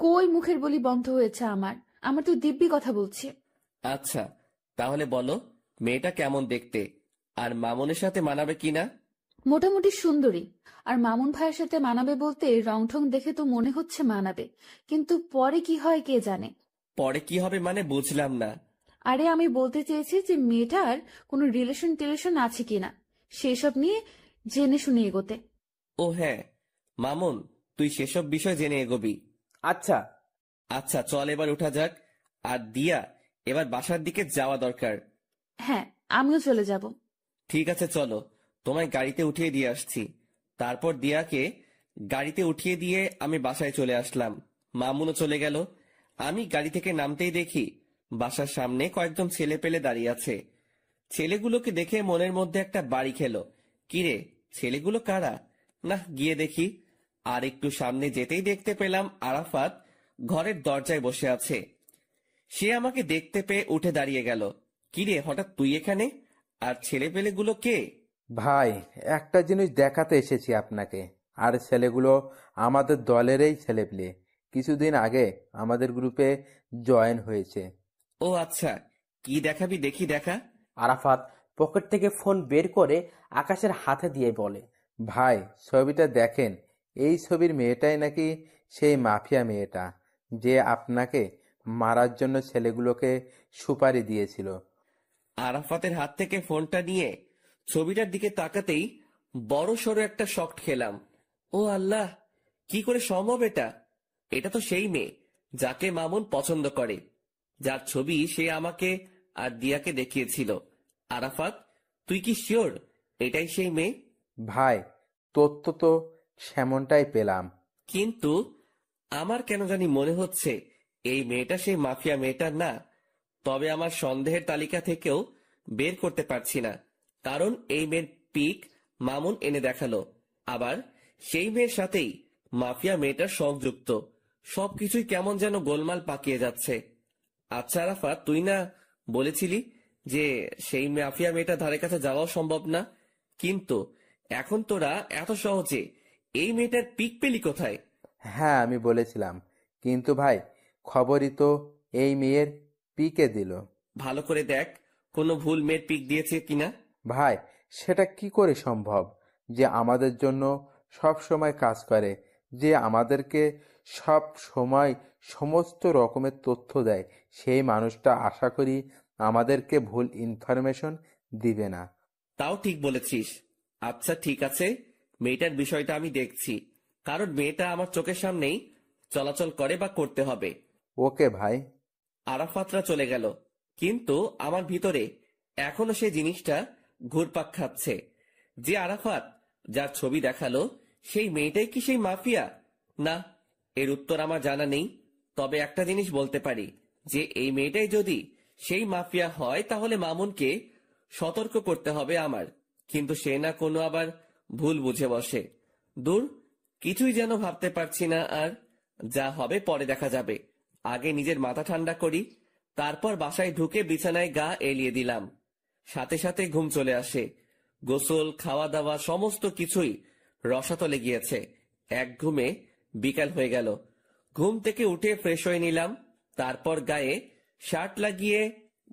কই মুখের বলি বন্ধ হয়েছে আমার? আমার তো দিব্যি কথা বলছি। আচ্ছা, তাহলে বলো মেয়েটা কেমন দেখতে, আর মামুনের সাথে মানাবে কিনা? মোটামুটি সুন্দরী। আর মামুন ভাইয়ের সাথে মানাবে বলতে রং ঠং দেখে তো মনে হচ্ছে মানাবে, কিন্তু পরে কি হয় কে জানে। পরে কি হবে মানে বুঝলাম না। আরে আমি বলতে চেয়েছি যে মেয়েটার কোনো রিলেশন টিলেশন আছে কিনা, সেসব নিয়ে জেনে শুনে এগোতে। ও হ্যাঁ, মামুন তুই সেসব বিষয় জেনে এগোবি। আচ্ছা। আচ্ছা চল এবার উঠা যাক। আর দিয়া, এবার বাসার দিকে যাওয়া দরকার। হ্যাঁ, আমিও চলে যাব। ঠিক আছে চলো, তোমায় গাড়িতে উঠিয়ে দিয়ে আসছি। তারপর দিয়াকে গাড়িতে উঠিয়ে দিয়ে আমি বাসায় চলে আসলাম। মামুনও চলে গেল। আমি গাড়ি থেকে নামতেই দেখি বাসার সামনে কয়েকজন ছেলে পেলে দাঁড়িয়ে আছে। ছেলেগুলোকে দেখে মনের মধ্যে একটা বাড়ি খেলো। কিরে, ছেলেগুলো কারা? না, গিয়ে দেখি। আর একটু সামনে যেতেই দেখতে পেলাম আরাফাত ঘরের দরজায় বসে আছে। সে আমাকে দেখতে পেয়ে উঠে দাঁড়িয়ে গেল। কিরে, হঠাৎ তুই এখানে? আর ছেলেপেলেগুলো কে? ভাই, একটা জিনিস দেখাতে এসেছি আপনাকে। আর ছেলেগুলো আমাদের দলেরই ছেলেপেলে, কিছুদিন আগে আমাদের গ্রুপে জয়েন হয়েছে। ও আচ্ছা, কি দেখাবি দেখি, দেখা। আরাফাত পকেট থেকে ফোন বের করে আকাশের হাতে দিয়ে বলে, ভাই, ছবিটা দেখেন। এই ছবির মেয়েটাই নাকি সেই মাফিয়া মেয়েটা যে আপনাকে মারার জন্য ছেলেগুলোকে সুপারি দিয়েছিল। আরাফাতের হাত থেকে ফোনটা নিয়ে ছবিটার দিকে তাকাতেই বড় সড়ো একটা শক খেলাম। ও আল্লাহ, কি করে সম্ভব এটা? এটা তো সেই মেয়ে যাকে মামুন পছন্দ করে, যার ছবি সে আমাকে আর দিয়াকে দেখিয়েছিল। আরাফাত, তুই কি শিওর এটাই সেই মেয়ে? ভাই, তথ্য তো সেমনটাই পেলাম। কিন্তু আমার কেন জানি মনে হচ্ছে এই মেয়েটা সেই মাফিয়া মেয়েটা না। তবে আমার সন্দেহের তালিকা থেকেও বের করতে পারছি না, কারণ এই মেয়ের পিক মামুন এনে দেখালো, আবার সেই মেয়ের সাথেই মাফিয়া মেয়েটার সংযুক্ত। সবকিছুই কেমন যেন গোলমাল পাকিয়ে যাচ্ছে। আচ্ছা আরাফাত, তুই না বলেছিলি যে সেই মাফিয়া মেয়েটা ধারে কাছে যাওয়াও সম্ভব না, কিন্তু এখন তোরা এত সহজে এই মেয়েটার পিক পেলি কোথায়? হ্যাঁ, আমি বলেছিলাম, কিন্তু ভাই, খবরই তো এই মেয়ের পিকে দিল। ভালো করে দেখ কোনো ভুল মেয়ের পিক দিয়েছে কিনা। ভাই, সেটা কি করে সম্ভব? যে আমাদের জন্য সব সময় কাজ করে, যে আমাদেরকে সব সময় সমস্ত রকমের তথ্য দেয়, সেই মানুষটা আশা করি আমাদেরকে ভুল ইনফরমেশন দিবে না। তাও ঠিক বলেছিস। আচ্ছা ঠিক আছে, মেয়েটার বিষয়টা আমি দেখছি, কারণ মেয়েটা আমার চোখের সামনেই চলাচল করে বা করতে হবে। ওকে ভাই। আরাফাতরা চলে গেল, কিন্তু আমার ভিতরে এখনো সেই জিনিসটা ঘুরপাক খাচ্ছে যে আরাফাত যার ছবি দেখালো সেই মেয়েটাই কি সেই মাফিয়া? না, এর উত্তর আমার জানা নেই। তবে একটা জিনিস বলতে পারি যে এই মেয়েটাই যদি সেই মাফিয়া হয় তাহলে মামুনকে সতর্ক করতে হবে আমার, কিন্তু সে না কোনো আবার ভুল বুঝে বসে। দূর, কিছুই যেন ভাবতে পারছি না, আর যা হবে পরে দেখা যাবে। আগে নিজের মাথা ঠান্ডা করি, তারপর বাসায় ঢুকে বিছানায় গা এলিয়ে দিলাম। সাথে সাথে ঘুম চলে আসে। গোসল, খাওয়া দাওয়া সমস্ত কিছুই রসাতলে গিয়েছে। এক ঘুমে বিকাল হয়ে গেল। ঘুম থেকে উঠে ফ্রেশ হয়ে নিলাম, তারপর গায়ে শার্ট লাগিয়ে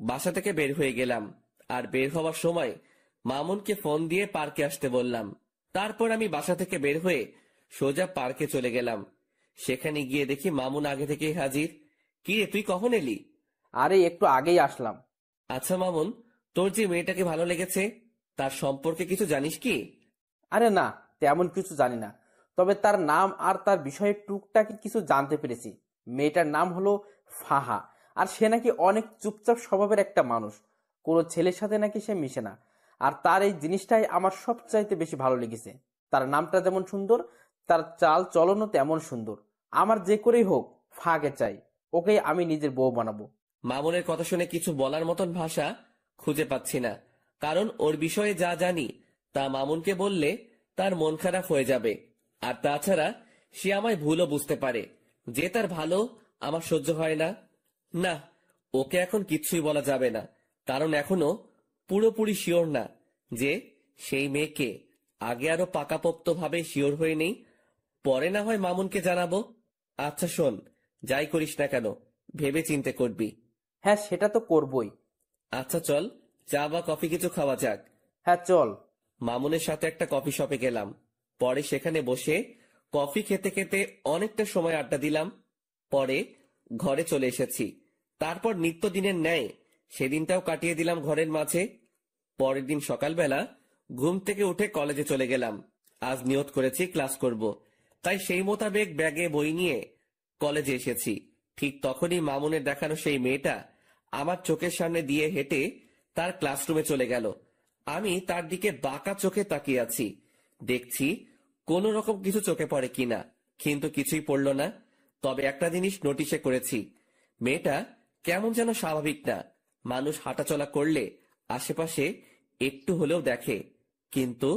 বাসা থেকে বের হয়ে গেলাম। আর বের হওয়ার সময় মামুনকে ফোন দিয়ে পার্কে আসতে বললাম। তারপর আমি বাসা থেকে বের হয়ে সোজা পার্কে চলে গেলাম। সেখানে গিয়ে দেখি মামুন আগে থেকেই হাজির। কি রে, তুই কখন এলি? আরে একটু আগেই আসলাম। আচ্ছা মামুন, তোর যে মেয়েটাকে ভালো লেগেছে তার সম্পর্কে কিছু জানিস কি? আরে না, তেমন কিছু জানি না, তবে তার নাম আর তার বিষয়ে টুকটাকি কিছু জানতে পেরেছি। মেয়েটার নাম হলো ফাহা, আর সে নাকি অনেক চুপচাপ স্বভাবের একটা মানুষ। কোনো ছেলের সাথে নাকি সে মিশে না, আর তার এই জিনিসটাই আমার সবচাইতে বেশি ভালো লেগেছে। তার নামটা যেমন সুন্দর, তার চাল চলনও তেমন সুন্দর। আমার যে করেই হোক ফাহাকে চাই, ওকেই আমি নিজের বউ বানাবো। মামুনের কথা শুনে কিছু বলার মতন ভাষা খুঁজে পাচ্ছি না, কারণ ওর বিষয়ে যা জানি তা মামুনকে বললে তার মন খারাপ হয়ে যাবে। আর তাছাড়া সে আমায় ভুলও বুঝতে পারে, যে তার ভালো আমার সহ্য হয় না। না, ওকে এখন কিচ্ছুই বলা যাবে না, কারণ এখনো পুরোপুরি শিওর না যে সেই মেয়েকে। আগে আরো পাকাপোক্ত ভাবে শিওর হয়ে নেই, পরে না হয় মামুনকে জানাবো। আচ্ছা শোন, যাই করিস না কেন ভেবে চিন্তে করবি। হ্যাঁ, সেটা তো করবই। আচ্ছা চল, চা বা কফি কিছু খাওয়া যাক। হ্যাঁ চল। মামুনের সাথে একটা কফি শপে গেলাম। পরে সেখানে বসে কফি খেতে খেতে অনেকটা সময় আড্ডা দিলাম। পরে ঘরে চলে এসেছি। তারপর নিত্যদিনের ন্যায় সেদিনটাও কাটিয়ে দিলাম ঘরের মাঝে। পরের দিন সকালবেলা ঘুম থেকে উঠে কলেজে চলে গেলাম। আজ নিয়ত করেছি ক্লাস করব, তাই সেই মোতাবেক ব্যাগে বই নিয়ে কলেজে এসেছি। ঠিক তখনই মামুনের দেখানো সেই মেয়েটা আমার চোখের সামনে দিয়ে হেঁটে তার ক্লাসরুমে চলে গেল। আমি তার দিকে বাঁকা চোখে তাকিয়ে আছি, দেখছি কোন রকম কিছু চোখে পড়ে কিনা, কিন্তু কিছুই পড়ল না। তবে একটা জিনিস নোটিশে করেছি, মেয়েটা কেমন যেন স্বাভাবিক না। মানুষ হাঁটাচলা করলে আশেপাশে একটু হলেও দেখে, কিন্তু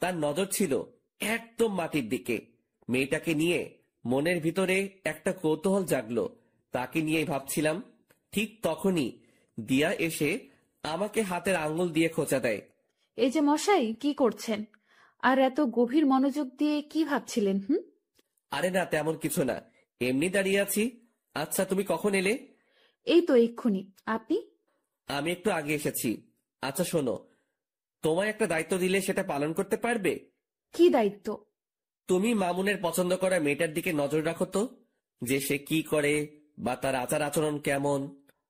তার নজর ছিল একদম মাটির দিকে। মেয়েটাকে নিয়ে মনের ভিতরে একটা কৌতূহল জাগলো, তাকে নিয়েই ভাবছিলাম। ঠিক তখনই দিয়া এসে আমাকে হাতের আঙ্গুল দিয়ে খোঁচা দেয়। এই যে মশাই, কি করছেন? আর এত গভীর মনোযোগ দিয়ে কি ভাবছিলেন? আরে না, তেমন কিছু না, এমনি দাঁড়িয়ে আছি। আচ্ছা তুমি কখন এলে? এই তো এক্ষুনি। আপনি? আমি একটু আগে এসেছি। আচ্ছা শোনো, তোমায় একটা দায়িত্ব দিলে সেটা পালন করতে পারবে? কি দায়িত্ব? তুমি মামুনের পছন্দ করা মেয়েটার দিকে নজর রাখো তো, যে সে কি করে বা তার আচার আচরণ কেমন।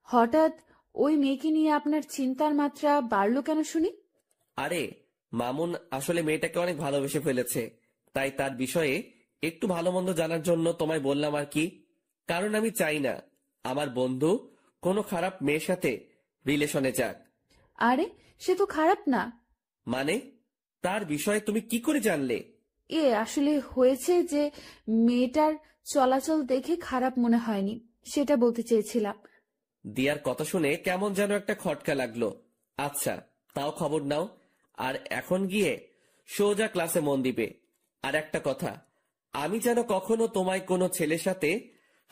হঠাৎ ওই মেয়েকে নিয়ে আপনার চিন্তার মাত্রা বাড়লো কেন শুনি? আরে, মামুন আসলে মেয়েটাকে অনেক ভালোবেসে ফেলেছে, তাই তার বিষয়ে একটু ভালো মন্দ জানার জন্য তোমায় বললাম আর কি। কারণ আমি চাই না আমার বন্ধু কোনো খারাপ মেয়ের সাথে রিলেশনে যাক। আরে, সে তো খারাপ না। মানে, তার বিষয়ে তুমি কি করে জানলে? আসলে হয়েছে যে মেয়েটার চলাচল দেখে খারাপ মনে হয়নি, সেটা বলতে চেয়েছিলাম। দিয়ার কথা শুনে কেমন যেন একটা খটকা লাগলো। আচ্ছা, তাও খবর নাও, আর এখন গিয়ে সোজা ক্লাসে মন দিবে। আর একটা কথা, আমি যেন কখনো তোমায় কোনো ছেলের সাথে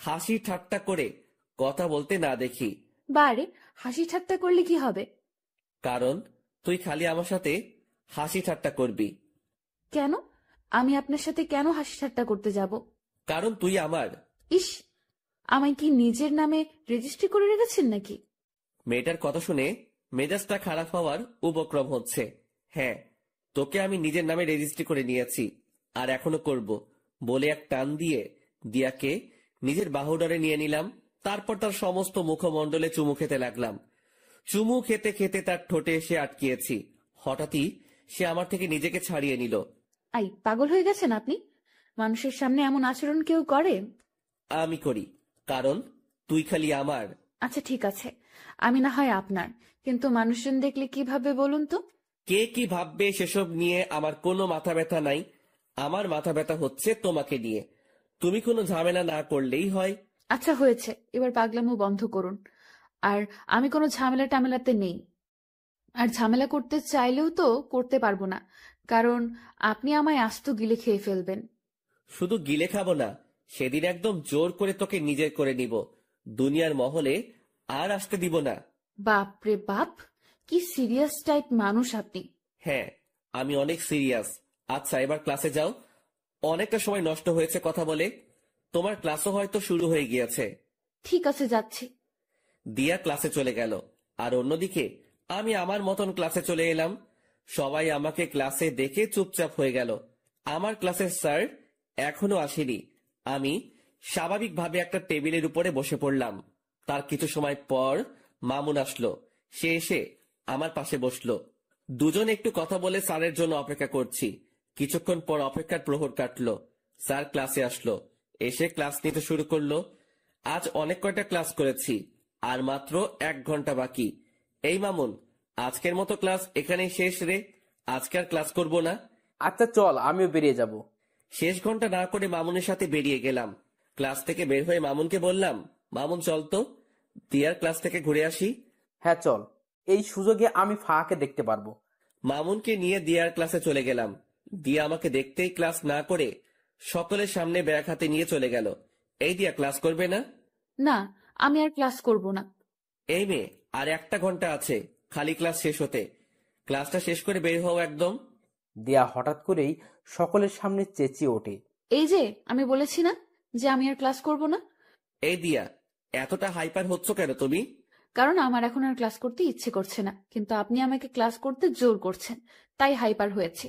হাসি ঠাট্টা করে কথা বলতে না দেখি। বারে, হাসি ঠাট্টা করলে কি হবে? কারণ তুই খালি আমার সাথে হাসি ঠাট্টা করবি। কেন? আমি আপনার সাথে কেন হাসি ঠাট্টা করতে যাব? কারণ তুই আমার। ইস, আমায় কি নিজের নামে রেজিস্ট্রি করে রেখেছেন নাকি? মেয়েটার কথা শুনে মেজাজটা খারাপ হওয়ার উপক্রম হচ্ছে। হ্যাঁ, তোকে আমি নিজের নামে রেজিস্ট্রি করে নিয়েছি, আর এখনো করব বলে এক টান দিয়ে দিয়াকে নিজের বাহুডরে নিয়ে নিলাম। তারপর তার সমস্ত মুখমণ্ডলে চুমু খেতে লাগলাম। চুমু খেতে খেতে তার ঠোঁটে এসে আটকিয়েছি। হঠাৎই সে আমার থেকে নিজেকে ছাড়িয়ে নিল। আই, পাগল হয়ে গেছেন আপনি? মানুষের সামনে এমন আচরণ কেউ করে? আমি করি, কারণ তুই খালি আমার। আচ্ছা ঠিক আছে, আমি না হয় আপনার, কিন্তু মানুষজন দেখলে কি ভাববে বলুন তো? কে কি ভাববে সেসব নিয়ে আমার কোনো মাথা ব্যথা নাই। আমার মাথা ব্যথা হচ্ছে তোমাকে নিয়ে। তুমি কোনো ঝামেলা না করলেই হয়। আচ্ছা হয়েছে, এবার পাগলামো বন্ধ করুন। আর আমি কোনো ঝামেলা টামেলাতে নেই, আর ঝামেলা করতে চাইলেও তো করতে পারবো না, কারণ আপনি আমায় আস্ত গিলে খেয়ে ফেলবেন। শুধু গিলে খাবো না, সেদিন একদম জোর করে তোকে নিজের করে নিব। দুনিয়ার মহলে আর আসতে দিব না। বাপ রে বাপ, কি সিরিয়াস টাইপ মানুষ আপনি। হ্যাঁ, আমি অনেক সিরিয়াস। আচ্ছা, এবার ক্লাসে যাও। অনেকটা সময় নষ্ট হয়েছে কথা বলে। তোমার ক্লাসও হয়তো শুরু হয়ে গিয়েছে। ঠিক আছে, যাচ্ছি। দিয়া ক্লাসে চলে গেল, আর অন্যদিকে আমি আমার মতন ক্লাসে চলে এলাম। সবাই আমাকে ক্লাসে দেখে চুপচাপ হয়ে গেল। আমার ক্লাসের স্যার এখনো আসেনি। আমি স্বাভাবিকভাবে একটা টেবিলের উপরে বসে পড়লাম। তার কিছু সময় পর মামুন আসলো। সে এসে আমার পাশে বসলো। দুজন একটু কথা বলে স্যারের জন্য অপেক্ষা করছি। কিছুক্ষণ পর অপেক্ষার প্রহর কাটলো। স্যার ক্লাসে আসলো, এসে ক্লাস নিতে শুরু করলো। আজ অনেক কয়টা ক্লাস করেছি, আর মাত্র 1 ঘন্টা বাকি। এই মামুন, আজকের মতো ক্লাস এখানেই শেষ রে। আজকে আর ক্লাস করব না। আচ্ছা চল, আমিও বেরিয়ে যাব। শেষ ঘন্টা না করে মামুনের সাথে বেরিয়ে গেলাম। ক্লাস থেকে বের হয়ে মামুনকে বললাম, মামুন চল তো, দিয়ার ক্লাস থেকে ঘুরে আসি। হ্যাঁ চল, এই সুযোগে আমি ফাঁকে দেখতে পারবো। মামুনকে নিয়ে দিয়ার ক্লাসে চলে গেলাম। দিয়া আমাকে দেখতেই ক্লাস না করে সকলের সামনে ব্যাগ হাতে নিয়ে চলে গেল। এই দিয়া ক্লাস করবে না? না, আমি আর ক্লাস করব না। এই মেয়ে, আর 1 ঘন্টা আছে খালি ক্লাস শেষ হতে। ক্লাসটা শেষ করে বের হও একদম। দিয়া হঠাৎ করেই সকলের সামনে চেঁচিয়ে ওঠে। এই যে আমি বলেছি না যে আমি আর ক্লাস করব না। এই দিয়া, এতটা হাইপার হচ্ছ কেন তুমি? কারণ আমার এখন আর ক্লাস করতে ইচ্ছে করছে না, কিন্তু আপনি আমাকে ক্লাস করতে জোর করছেন, তাই হাইপার হয়েছে।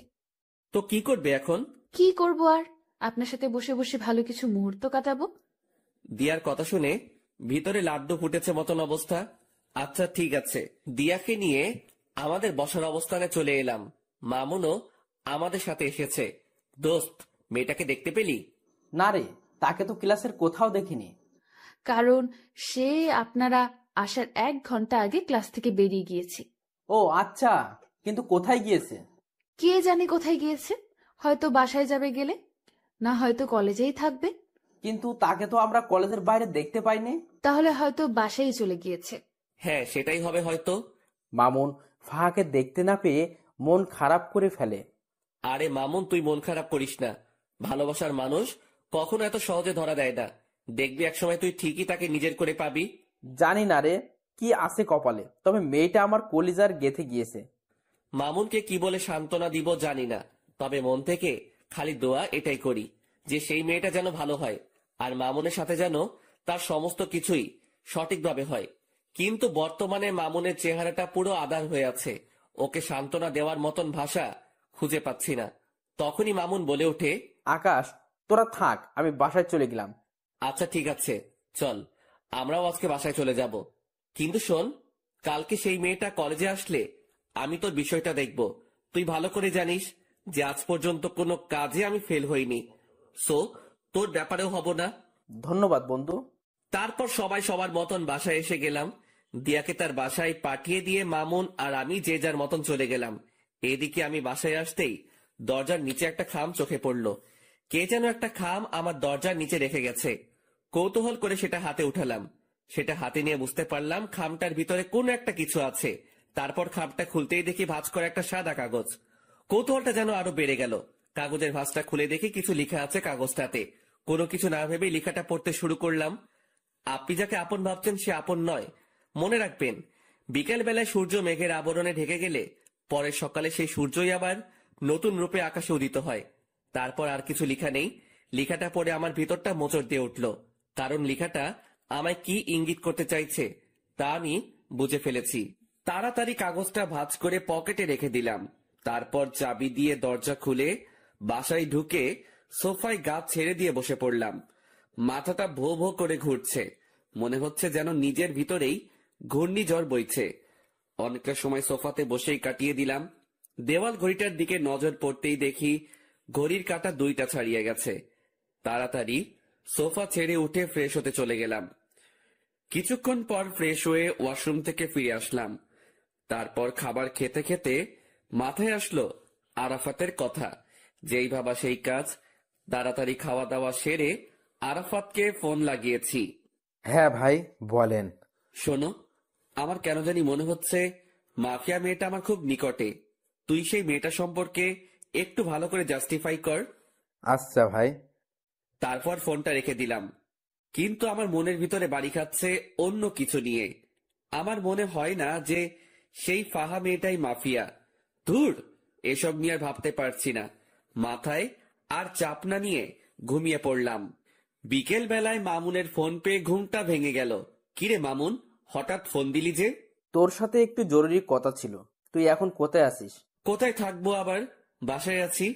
তো কি করবে এখন? কি করব আর, আপনার সাথে বসে বসে ভালো কিছু মুহূর্ত কাটাবো। দিয়ার কথা শুনে ভিতরে লাড্ডু ফুটেছে মতন অবস্থা। আচ্ছা ঠিক আছে, দিয়াকে নিয়ে আমাদের বসার অবস্থানে চলে এলাম। মামুনও আমাদের সাথে এসেছে। দোস্ত, মেয়েটাকে দেখতে পেলি? না রে, তাকে তো ক্লাসের কোথাও দেখিনি। কারণ সে আপনারা আসার 1 ঘন্টা আগে ক্লাস থেকে বেরিয়ে গিয়েছে। ও আচ্ছা, কিন্তু কোথায় গিয়েছে? কে জানে কোথায় গিয়েছে, হয়তো বাসায় যাবে গেলে, না হয়তো কলেজেই থাকবে। কিন্তু তাকে তো আমরা কলেজের বাইরে দেখতে পাইনি। তাহলে হয়তো বাসায় চলে গিয়েছে। হ্যাঁ, সেটাই হবে হয়তো। মামুন ফাহাকে দেখতে না পেয়ে মন খারাপ করে ফেলে। আরে মামুন, তুই মন খারাপ করিস না। ভালোবাসার মানুষ কখনো এত সহজে ধরা দেয় না। দেখবি একসময় তুই ঠিকই তাকে নিজের করে পাবি। জানি না রে কি আছে কপালে, তবে মেয়েটা আমার কলিজার গেথে গিয়েছে। মামুনকে কি বলে সান্ত্বনা দিব জানি না, তবে মন থেকে খালি দোয়া এটাই করি যে সেই মেয়েটা যেন ভালো হয়, আর মামুনের সাথে যেন তার সমস্ত কিছুই সঠিকভাবে হয়। কিন্তু বর্তমানে মামুনের চেহারাটা পুরো আধার হয়ে আছে। ওকে সান্ত্বনা দেওয়ার মতন ভাষা খুঁজে পাচ্ছি না। তখনই মামুন বলে ওঠে, আকাশ, তোরা থাক, আমি বাসায় চলে গেলাম। আচ্ছা ঠিক আছে, চল আমরাও আজকে বাসায় চলে যাব। কিন্তু শোন, কালকে সেই মেয়েটা কলেজে আসলে আমি তোর বিষয়টা দেখব। তুই ভালো করে জানিস যে আজ পর্যন্ত কোনো কাজে আমি ফেল হইনি। সো তোর ব্যাপারেও হব না। ধন্যবাদ বন্ধু। তারপর সবাই সবার মতন বাসায় এসে গেলাম। দিয়াকে তার বাসায় পাঠিয়ে দিয়ে মামুন আর আমি যে যার মতন চলে গেলাম। এদিকে আমি বাসায় আসতেই দরজার নিচে একটা খাম চোখে পড়লো। কে যেন একটা খাম আমার দরজার নিচে রেখে গেছে। কৌতূহল করে সেটা হাতে উঠালাম। সেটা হাতে নিয়ে বুঝতে পারলাম খামটার ভিতরে কোনো একটা কিছু আছে। তারপর খামটা খুলতেই দেখি ভাঁজ করা একটা সাদা কাগজ। কৌতূহলটা যেন আরো বেড়ে গেল। কাগজের ভাঁজটা খুলে দেখি কিছু লেখা আছে কাগজটাতে। কোনো কিছু না ভেবেই লেখাটা পড়তে শুরু করলাম। আপনি যাকে আপন ভাবছেন সে আপন নয়। মনে রাখবেন, বিকেল বেলায় সূর্য মেঘের আবরণে ঢেকে গেলে পরের সকালে সেই সূর্যই আবার নতুন রূপে আকাশে উদিত হয়। তারপর আর কিছু লেখা নেই। লেখাটা পড়ে আমার ভিতরটা মোচড় দিয়ে উঠল, কারণ লেখাটা আমায় কি ইঙ্গিত করতে চাইছে তা আমি বুঝে ফেলেছি। তাড়াতাড়ি কাগজটা ভাঁজ করে পকেটে রেখে দিলাম। তারপর চাবি দিয়ে দরজা খুলে বাসায় ঢুকে সোফায় গা ছেড়ে দিয়ে বসে পড়লাম। মাথাটা ভো ভো করে ঘুরছে। মনে হচ্ছে যেন নিজের ভিতরেই ঘূর্ণিঝড় বইছে। অনেকটা সময় সোফাতে বসেই কাটিয়ে দিলাম। দেওয়াল ঘড়িটার দিকে নজর পড়তেই দেখি ঘড়ির কাঁটা 2টা ছাড়িয়ে গেছে। তাড়াতাড়ি সোফা ছেড়ে উঠে ফ্রেশ হতে চলে গেলাম। কিছুক্ষণ পর ফ্রেশ হয়ে ওয়াশরুম থেকে ফিরে আসলাম। তারপর খাবার খেতে খেতে মাথায় আসলো আরাফাতের কথা। যেই ভাবা সেই কাজ। তাড়াতাড়ি খাওয়া দাওয়া সেরে আরাফাতকে ফোন লাগিয়েছি। হ্যাঁ ভাই, বলেন। শোনো, আমার কেন জানি মনে হচ্ছে মাফিয়া মেয়েটা আমার খুব নিকটে। তুই সেই মেয়েটা সম্পর্কে একটু ভালো করে জাস্টিফাই কর। আচ্ছা ভাই। তারপর ফোনটা রেখে দিলাম। কিন্তু আমার মনের ভিতরে বাড়ি খাচ্ছে অন্য কিছু নিয়ে। আমার মনে হয় না যে সেই ফাহা মেয়েটাই মাফিয়া। ধুর, এসব নিয়ে আর ভাবতে পারছি না। মাথায় আর চাপ না নিয়ে ঘুমিয়ে পড়লাম। বিকেল বেলায় মামুনের ফোন পেয়ে ঘুমটা ভেঙে গেল। কিরে মামুন, হঠাৎ ফোন দিলি যে? তোর সাথে একটু জরুরি কথা ছিল। তুই এখন কোথায় আছিস? কোথায় থাকবো আবার, বাসায় আছি।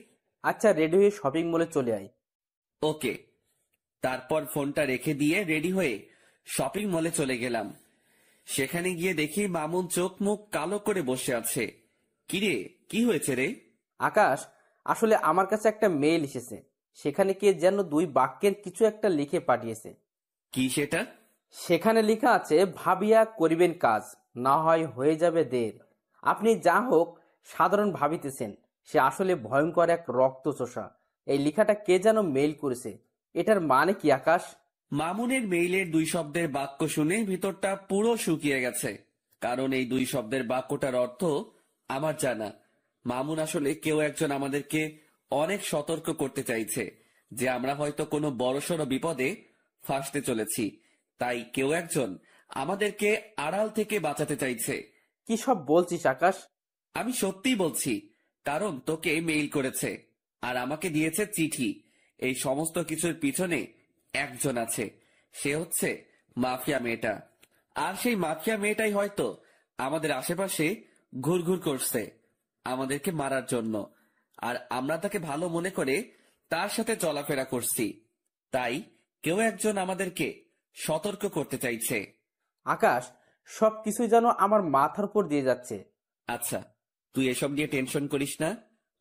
আচ্ছা, রেডি হয়ে শপিং মলে চলে আয়। ওকে। তারপর ফোনটা রেখে দিয়ে রেডি হয়ে শপিং মলে চলে গেলাম। সেখানে গিয়ে দেখি মামুন চোখ মুখ কালো করে বসে আছে। কিরে, কি হয়েছে রে? আকাশ, আসলে আমার কাছে একটা মেইল এসেছে। সেখানে কে যেন 2 বাক্যের কিছু একটা লিখে পাঠিয়েছে। কি সেটা? সেখানে লেখা আছে, ভাবিয়া করিবেন কাজ, না হয় হয়ে যাবে দের। আপনি যা হোক সাধারণ ভাবিতেছেন, সে আসলে ভয়ঙ্কর এক রক্তচোষা। এই লেখাটা কে যেন মেইল করেছে। এটার মানে কি আকাশ? মামুনের মেইলের 2 শব্দের বাক্য শুনে ভিতরটা পুরো শুকিয়ে গেছে। কারণ এই 2 শব্দের বাক্যটার অর্থ আমার জানা। মামুন আসলে কেউ একজন আমাদেরকে অনেক সতর্ক করতে চাইছে যে আমরা হয়তো কোনো বড়সড় বিপদে ফাঁসতে চলেছি। তাই কেউ একজন আমাদেরকে আড়াল থেকে বাঁচাতে চাইছে। কি সব বলছিস আকাশ? আমি সত্যিই বলছি, কারণ তোকে মেইল করেছে আর আমাকে দিয়েছে চিঠি। এই সমস্ত কিছুর পিছনে একজন আছে। সে হচ্ছে মাফিয়া মেয়েটা। আর সেই মাফিয়া মেয়েটাই হয়তো আমাদের আশেপাশে ঘুরঘুর করছে আমাদেরকে মারার জন্য। আর আমরা তাকে ভালো মনে করে তার সাথে চলাফেরা করছি। তাই কেউ একজন আমাদেরকে সতর্ক করতে চাইছে। আকাশ, সবকিছুই যেন আমার মাথার উপর দিয়ে যাচ্ছে। আচ্ছা, তুই এসব নিয়ে টেনশন করিস না।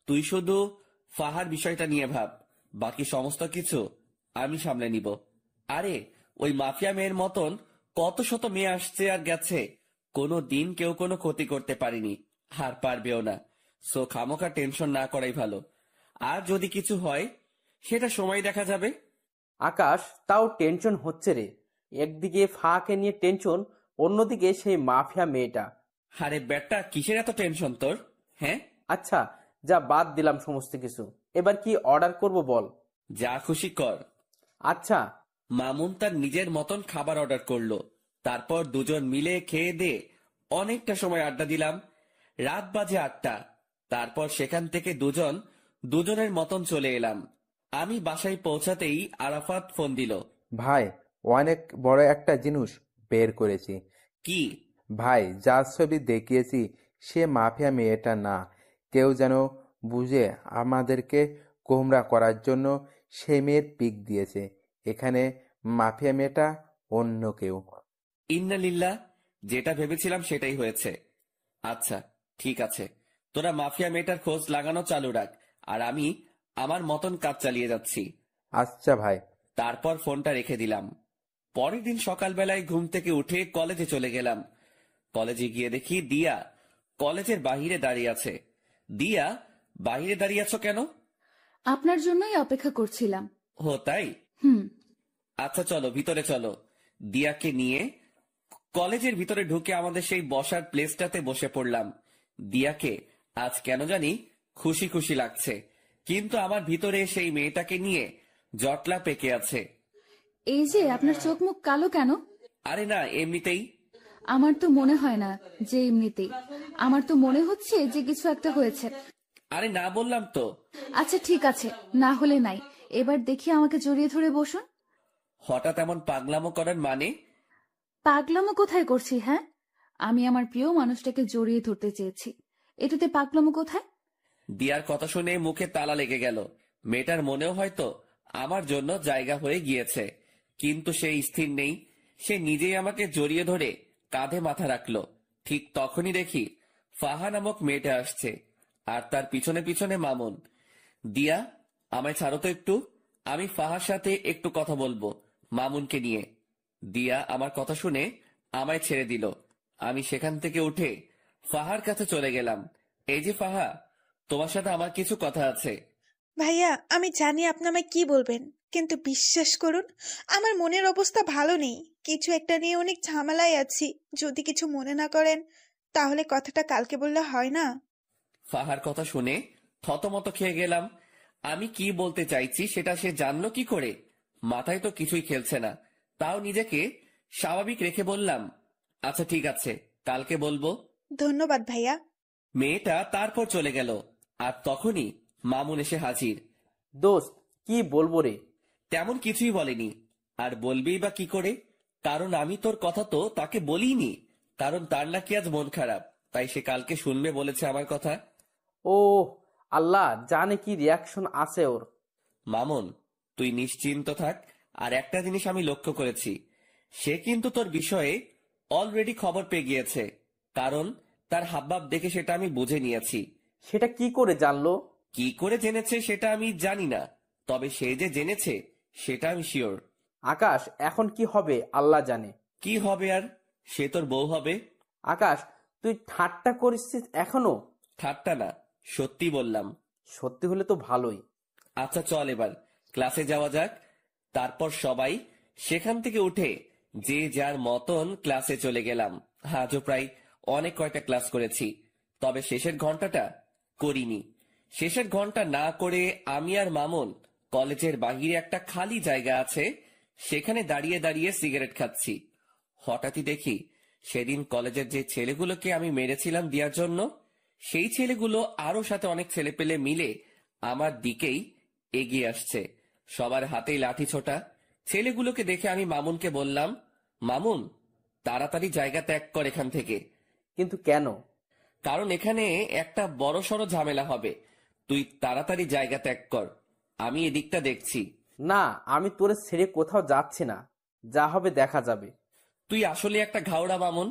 তুই শুধু ফাহার বিষয়টা নিয়ে ভাব, বাকি সমস্ত কিছু আমি সামলে নিব। আরে, ওই মাফিয়া মেয়ের মতন কত শত মেয়ে আসছে আর গেছে, কোনো দিন কেউ কোনো ক্ষতি করতে পারিনি, আর পারবেও না। সো খামোখা টেনশন না করাই ভালো। আর যদি কিছু হয় সেটা সময় দেখা যাবে। আকাশ, তাও টেনশন হচ্ছে রে। একদিকে ফাঁকে নিয়ে টেনশন, অন্যদিকে সেই মাফিয়া মেয়েটা। আরে বেটা, কিসের এত টেনশন তোর? হ্যাঁ, আচ্ছা, যা বাদ দিলাম সমস্ত কিছু। এবার কি অর্ডার করব বল? যা খুশি কর। আচ্ছা। মামুন তার নিজের মতন খাবার অর্ডার করলো। তারপর দুজন মিলে খেয়ে দিয়ে অনেকটা সময় আড্ডা দিলাম। রাত বাজে 8টা। তারপর সেখান থেকে দুজনের মতন চলে এলাম। আমি বাসায় পৌঁছাতেই আরাফাত ফোন দিল। ভাই, অনেক বড় একটা জিনিস বের করেছি। কি? ভাই, যার ছবি দেখিয়েছি সে মাফিয়া মেয়েটা না। কেউ যেন বুঝে আমাদেরকে গোমরা করার জন্য সে মেয়ের পিক দিয়েছে। এখানে মাফিয়া মেয়েটা অন্য কেউ। ইন্না লিল্লাহ, যেটা ভেবেছিলাম সেটাই হয়েছে। আচ্ছা, ঠিক আছে, তোরা মাফিয়া মেয়েটার খোঁজ লাগানো চালু রাখ, আর আমি আমার মতন কাজ চালিয়ে যাচ্ছি। আচ্ছা ভাই। তারপর ফোনটা রেখে দিলাম। পরের দিন সকালবেলায় ঘুম থেকে উঠে কলেজে চলে গেলাম। কলেজে গিয়ে দেখি দিয়া কলেজের বাহিরে দাঁড়িয়ে আছে। দিয়া, বাহিরে দাঁড়িয়ে আছো কেন? আপনার জন্যই অপেক্ষা করছিলাম। ও তাই? হুম। আচ্ছা চলো, ভিতরে চলো। দিয়াকে নিয়ে কলেজের ভিতরে ঢুকে আমাদের সেই বসার প্লেসটাতে বসে পড়লাম। দিয়াকে আজ কেন জানি খুশি খুশি লাগছে, কিন্তু আমার ভিতরে সেই মেয়েটাকে নিয়ে জটলা পেকে আছে। এই যে আপনার চোখ মুখ কালো কেন? আরে না, এমনিতেই। আমার তো মনে হয় না যে এমনিতেই। আমার তো মনে হচ্ছে যে কিছু একটা হয়েছে। আরে না, বললাম তো। আচ্ছা ঠিক আছে, না হলে নাই। এবার দেখি আমাকে জড়িয়ে ধরে বসুন। হঠাৎ এমন পাগলামো করার মানে? পাগলামো কোথায় করছি? হ্যাঁ, আমি আমার প্রিয় মানুষটাকে জড়িয়ে ধরতে চেয়েছি, এটাতে পাগলামো কোথায়? দিয়ার কথা শুনে মুখে তালা লেগে গেল। মেয়েটার মনেও হয়তো আমার জন্য জায়গা হয়ে গিয়েছে, কিন্তু সে স্থির নেই। সে নিজেই আমাকে জড়িয়ে ধরে কাঁধে মাথা রাখলো। ঠিক তখনই দেখি ফাহা নামক মেয়েটা আসছে, আর তার পিছনে পিছনে মামুন। দিয়া, আমায় ছাড়ো তো একটু, আমি ফাহার সাথে একটু কথা বলবো মামুনকে নিয়ে। দিয়া আমার কথা শুনে আমায় ছেড়ে দিল। আমি সেখান থেকে উঠে ফাহার কাছে চলে গেলাম। এই যে ফাহা, তোমার সাথে আমার কিছু কথা আছে। ভাইয়া, আমি জানি আপনি আমায় কি বলবেন, কিন্তু বিশ্বাস করুন, আমার মনের অবস্থা ভালো নেই। কিছু একটা নিয়ে অনেক ঝামেলায় আছি। যদি কিছু মনে না করেন, তাহলে কথাটা কালকে বললে হয় না? ফাহার কথা শুনে থতমত খেয়ে গেলাম। আমি কি বলতে চাইছি সেটা সে জানলো কি করে? মাথায় তো কিছুই খেলছে না। তাও নিজেকে স্বাভাবিক রেখে বললাম, আচ্ছা ঠিক আছে, কালকে বলবো। ধন্যবাদ ভাইয়া। মেয়েটা তারপর চলে গেল, আর তখনই মামুন এসে হাজির। দোস্ত, কি বলবো রে? তেমন কিছুই বলেনি, আর বলবেই বা কি করে? কারণ আমি তোর কথা তো তাকে বলিনি, কারণ তার নাকি আজ মন খারাপ, তাই সে কালকে শুনবে বলেছে আমার কথা। ও আল্লাহ জানে কি রিয়াকশন আছে ওর। মামুন, তুই নিশ্চিন্ত থাক। আর একটা জিনিস আমি লক্ষ্য করেছি, সে কিন্তু তোর বিষয়ে অলরেডি খবর পেয়ে গিয়েছে, কারণ তার হাবভাব দেখে সেটা আমি বুঝে নিয়েছি। সেটা কি করে জানলো? কি করে জেনেছে সেটা আমি জানি না, তবে সে যে জেনেছে সেটা আমি শিওর। আকাশ, এখন কি হবে আল্লাহ জানে। কি হবে আর? সে তোর বউ হবে। আকাশ, তুই ঠাট্টা করছিস এখনো? ঠাট্টা না, সত্যি বললাম। সত্যি হলে তো ভালোই। আচ্ছা চল এবার ক্লাসে যাওয়া যাক। তারপর সবাই সেখান থেকে উঠে যে যার মতন ক্লাসে চলে গেলাম। আজও প্রায় অনেক কয়টা ক্লাস করেছি, তবে শেষের ঘন্টাটা করিনি। শেষের ঘন্টা না করে আমি আর মামুন কলেজের বাহিরে একটা খালি জায়গা আছে, সেখানে দাঁড়িয়ে দাঁড়িয়ে সিগারেট খাচ্ছি। হঠাৎই দেখি সেদিন কলেজের যে ছেলেগুলোকে আমি মেরেছিলাম দেওয়ার জন্য, সেই ছেলেগুলো আরো সাথে অনেক ছেলে পেলে মিলে আমার দিকেই এগিয়ে আসছে। সবার হাতেই লাঠি ছোটা। ছেলেগুলোকে দেখে আমি মামুনকে বললাম, মামুন, তাড়াতাড়ি জায়গা ত্যাগ কর এখান থেকে। কিন্তু কেন? কারণ এখানে একটা বড়সড় ঝামেলা হবে। তুই তাড়াতাড়ি জায়গা ত্যাগ কর, আমি এদিকটা দেখছি। না, আমি তোরে ছেড়ে কোথাও যাচ্ছি না। যা হবে দেখা যাবে। তুই আসলে একটা ঘাওড়া মামুন।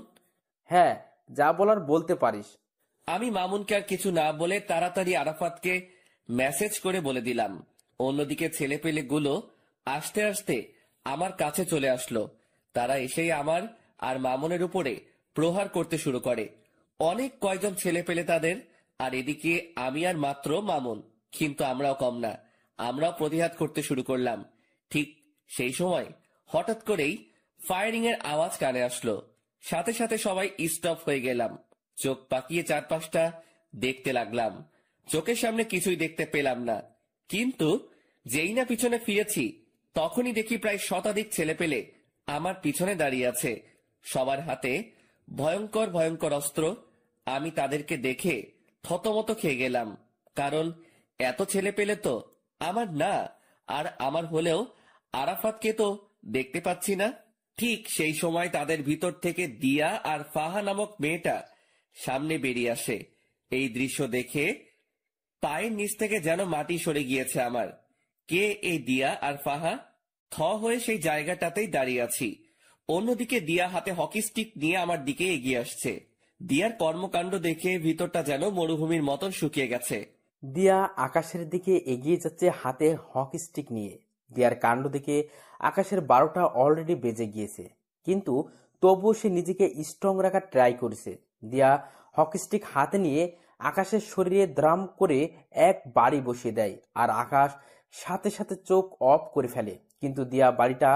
হ্যাঁ, যা বলার বলতে পারিস। আমি মামুনকে আর কিছু না বলে তাড়াতাড়ি আরাফাতকে মেসেজ করে বলে দিলাম। অন্যদিকে ছেলেপেলে গুলো আস্তে আস্তে আমার কাছে চলে আসলো। তারা এসেই আমার আর মামুনের উপরে প্রহার করতে শুরু করে। অনেক কয়জন ছেলে পেলে তাদের, আর এদিকে আমি আর মাত্র মামুন। কিন্তু আমরাও কম না, আমরাও প্রতিহার করতে শুরু করলাম। ঠিক সেই সময় হঠাৎ করেই ফায়ারিং এর আওয়াজ কানে আসলো। সাথে সাথে সবাই স্টপ হয়ে গেলাম। চোখ পাকিয়ে চারপাশটা দেখতে লাগলাম। চোখের সামনে কিছুই দেখতে পেলাম না, কিন্তু যেই না পিছনে ফিরেছি তখনই দেখি প্রায় শতাধিক ছেলে পেলে আমার পিছনে দাঁড়িয়ে আছে। সবার হাতে ভয়ঙ্কর ভয়ঙ্কর অস্ত্র। আমি তাদেরকে দেখে থতমত খেয়ে গেলাম, কারণ এত ছেলে পেলে তো আমার না, আর আমার হলেও আরাফাতকে তো দেখতে পাচ্ছি না। ঠিক সেই সময় তাদের ভিতর থেকে দিয়া আর ফাহা নামক মেয়েটা সামনে বেরিয়ে আসে। এই দৃশ্য দেখে পায়ের নিচ থেকে যেন মাটি সরে গিয়েছে আমার। কে এই দিয়া আর ফাহা? থ হয়ে সেই জায়গাটাতেই দাঁড়িয়ে আছি। অন্যদিকে দিয়া হাতে হকি স্টিক নিয়ে আমার দিকে এগিয়ে আসছে। দিয়ার কর্মকাণ্ড দেখে ভিতরটা যেন মরুভূমির মতন শুকিয়ে গেছে। দিয়া আকাশের দিকে এগিয়ে যাচ্ছে হাতে হকি স্টিক নিয়ে। দিয়ার কাণ্ড দেখে আকাশের 12টা অলরেডি বেজে গিয়েছে, কিন্তু তবুও সে নিজেকে স্ট্রং রাখার ট্রাই করেছে। দিয়া হকি স্টিক হাতে নিয়ে আকাশের শরীরে দ্রাম করে এক বাড়ি বসিয়ে দেয়, আর আকাশ সাথে সাথে চোখ অফ করে ফেলে। কিন্তু দিয়া বাড়িটা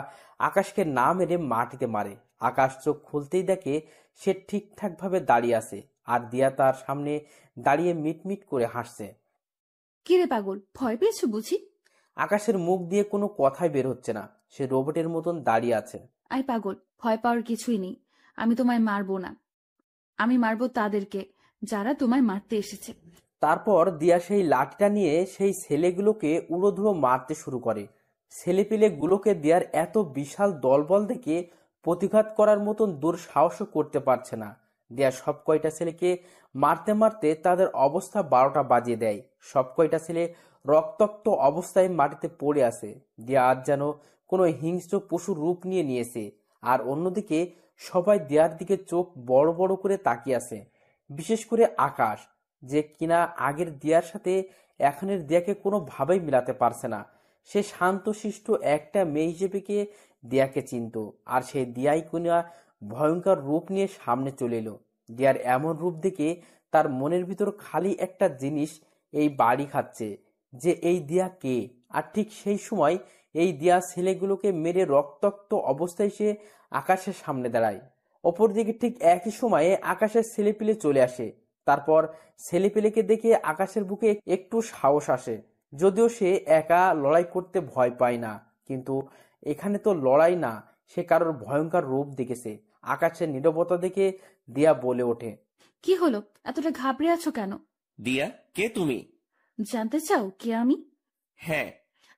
আকাশকে না মেরে মাটিতে মারে। আকাশ চোখ খুলতেই দেখে সে ঠিকঠাক ভাবে দাঁড়িয়ে আছে, আর দিয়া তার সামনে দাঁড়িয়ে মিটমিট করে হাসছে। কিরে পাগল, ভয় পেয়েছো বুঝি? আকাশের মুখ দিয়ে কোনো কথাই বের হচ্ছে না, সে রোবটের মতন দাঁড়িয়ে আছে। আয় পাগল, ভয় পাওয়ার কিছুই নেই। আমি তোমায় মারবো না, আমি মারবো তাদেরকে যারা তোমায় মারতে এসেছে। তারপর দিয়া সেই লাঠিটা নিয়ে সেই ছেলেগুলোকে উড়োধুড়ো মারতে শুরু করে। ছেলেপিলেগুলোকে দিয়ার এত বিশাল দলবল দেখে প্রতিঘাত করার মতন দুঃসাহসও করতে পারছে না। দিয়া সব কয়টা ছেলেকে মারতে মারতে তাদের অবস্থা 12টা বাজিয়ে দেয়। সব কয়টা ছেলে রক্তাক্ত অবস্থায় মাটিতে পড়ে আছে। দিয়া আজ যেন কোনো হিংস্র পশুর রূপ নিয়েছে। আর অন্যদিকে সবাই দিয়ার দিকে চোখ বড় বড় করে তাকিয়ে আছে, বিশেষ করে আকাশ, যে কিনা আগের দিয়ার সাথে এখনের দিয়াকে কোনোভাবেই মিলাতে পারছে না। সে শান্তশিষ্ট একটা মেয়ে হিসেবে দিয়াকে চিনত, আর সেই দিয়াই কিনা ভয়ঙ্কর রূপ নিয়ে সামনে চলে এলো। দিয়ার এমন রূপ দেখে তার মনের ভিতর খালি একটা জিনিস এই বাড়ি খাচ্ছে, যে এই দিয়া কে। আর ঠিক সেই সময় এই দিয়া ছেলেগুলোকে মেরে রক্তাক্ত অবস্থায় সে আকাশের সামনে দাঁড়ায়। অপরদিকে ঠিক একই সময়ে আকাশের ছেলেপিলে চলে আসে। তারপর ছেলেপিলেকে দেখে আকাশের বুকে একটু সাহস আসে, যদিও সে একা লড়াই করতে ভয় পায় না। কিন্তু এখানে তো লড়াই না, সে কারোর ভয়ঙ্কর রূপ দেখেছে। আকাশের নীরবতা দেখে দিয়া বলে ওঠে, কি হলো, এতটা ঘাবড়ে আছো কেন? দিয়া, কে তুমি? জানতে চাও কে আমি? হ্যাঁ।